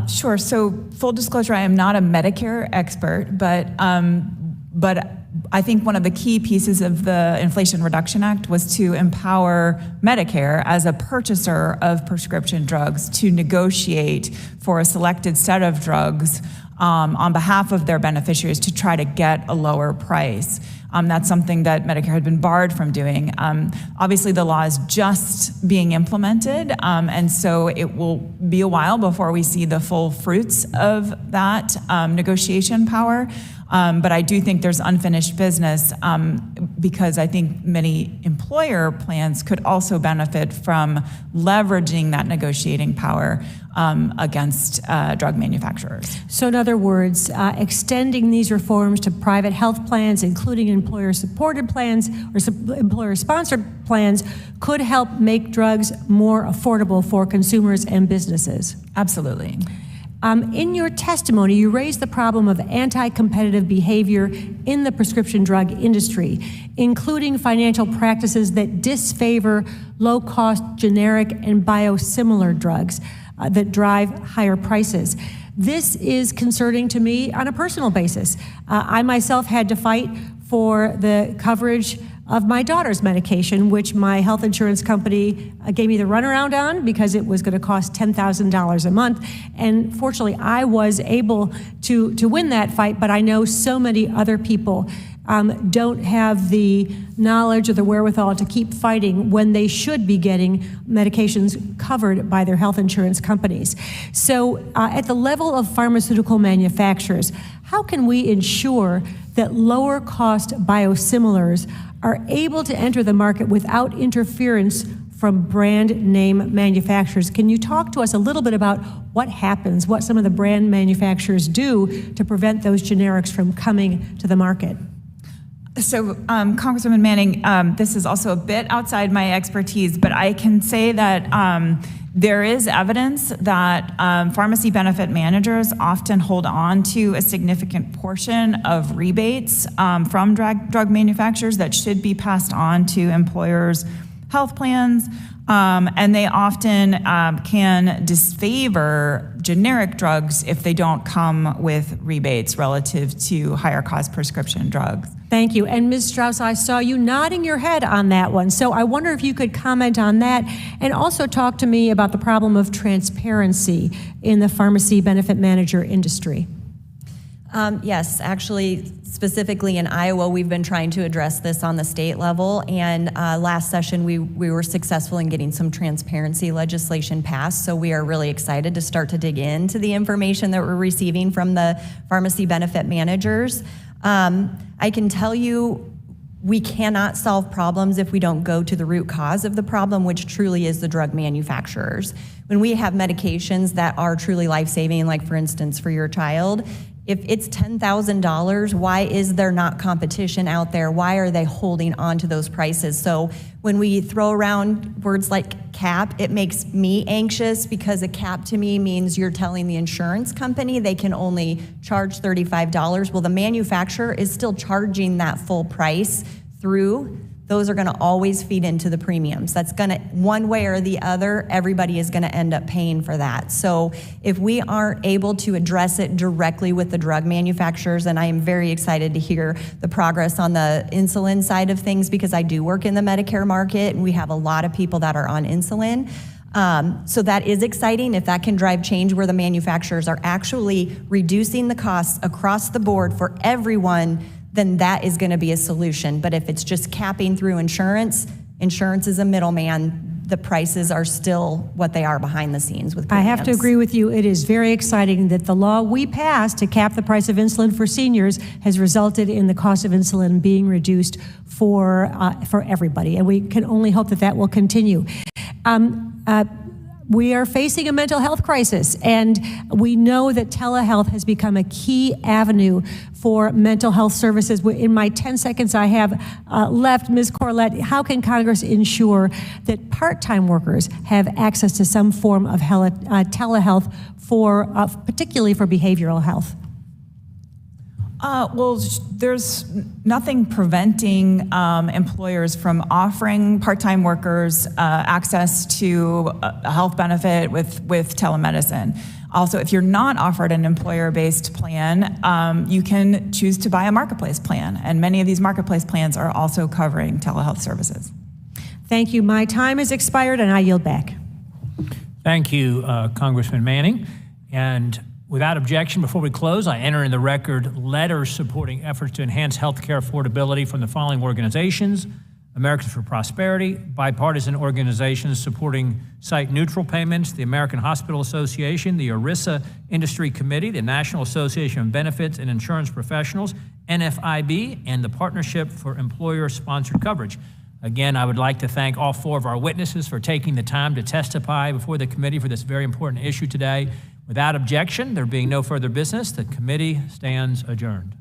Sure. So full disclosure, I am not a Medicare expert, but I think one of the key pieces of the Inflation Reduction Act was to empower Medicare as a purchaser of prescription drugs to negotiate for a selected set of drugs on behalf of their beneficiaries to try to get a lower price. That's something that Medicare had been barred from doing. Obviously, the law is just being implemented, and so it will be a while before we see the full fruits of that negotiation power. But I do think there's unfinished business because I think many employer plans could also benefit from leveraging that negotiating power against drug manufacturers. So in other words, extending these reforms to private health plans, including employer-supported plans or employer-sponsored plans, could help make drugs more affordable for consumers and businesses. Absolutely. In your testimony, you raised the problem of anti-competitive behavior in the prescription drug industry, including financial practices that disfavor low-cost generic and biosimilar drugs that drive higher prices. This is concerning to me on a personal basis. I myself had to fight for the coverage of my daughter's medication, which my health insurance company gave me the runaround on because it was going to cost $10,000 a month. And fortunately, I was able to win that fight, but I know so many other people don't have the knowledge or the wherewithal to keep fighting when they should be getting medications covered by their health insurance companies. So at the level of pharmaceutical manufacturers, how can we ensure that lower cost biosimilars are able to enter the market without interference from brand name manufacturers? Can you talk to us a little bit about what happens, what some of the brand manufacturers do to prevent those generics from coming to the market? So, Congresswoman Manning, this is also a bit outside my expertise, but I can say that there is evidence that pharmacy benefit managers often hold on to a significant portion of rebates from drug manufacturers that should be passed on to employers' health plans. And they often can disfavor generic drugs if they don't come with rebates relative to higher cost prescription drugs. Thank you. And Ms. Strauss, I saw you nodding your head on that one. So I wonder if you could comment on that and also talk to me about the problem of transparency in the pharmacy benefit manager industry. Yes, actually, specifically in Iowa, we've been trying to address this on the state level. And last session, we were successful in getting some transparency legislation passed. So we are really excited to start to dig into the information that we're receiving from the pharmacy benefit managers. I can tell you, we cannot solve problems if we don't go to the root cause of the problem, which truly is the drug manufacturers. When we have medications that are truly life-saving, like for instance for your child, if it's $10,000, why is there not competition out there? Why are they holding on to those prices? So when we throw around words like cap, it makes me anxious because a cap to me means you're telling the insurance company they can only charge $35. Well, the manufacturer is still charging that full price through. Those are gonna always feed into the premiums. That's gonna, one way or the other, everybody is gonna end up paying for that. So if we aren't able to address it directly with the drug manufacturers, and I am very excited to hear the progress on the insulin side of things because I do work in the Medicare market and we have a lot of people that are on insulin. So that is exciting if that can drive change where the manufacturers are actually reducing the costs across the board for everyone, then that is going to be a solution. But if it's just capping through insurance, insurance is a middleman. The prices are still what they are behind the scenes with premiums. I have to agree with you. It is very exciting that the law we passed to cap the price of insulin for seniors has resulted in the cost of insulin being reduced for everybody. And we can only hope that that will continue. We are facing a mental health crisis, and we know that telehealth has become a key avenue for mental health services. In my 10 seconds I have left, Ms. Corlett, how can Congress ensure that part-time workers have access to some form of telehealth, particularly for behavioral health? Well, there's nothing preventing employers from offering part-time workers access to a health benefit with telemedicine. Also, if you're not offered an employer-based plan, you can choose to buy a marketplace plan, and many of these marketplace plans are also covering telehealth services. Thank you. My time has expired, and I yield back. Thank you, Congressman Manning. And without objection, before we close, I enter in the record letters supporting efforts to enhance healthcare affordability from the following organizations: Americans for Prosperity, bipartisan organizations supporting site-neutral payments, the American Hospital Association, the ERISA Industry Committee, the National Association of Benefits and Insurance Professionals, NFIB, and the Partnership for Employer-Sponsored Coverage. Again, I would like to thank all four of our witnesses for taking the time to testify before the committee for this very important issue today. Without objection, there being no further business, the committee stands adjourned.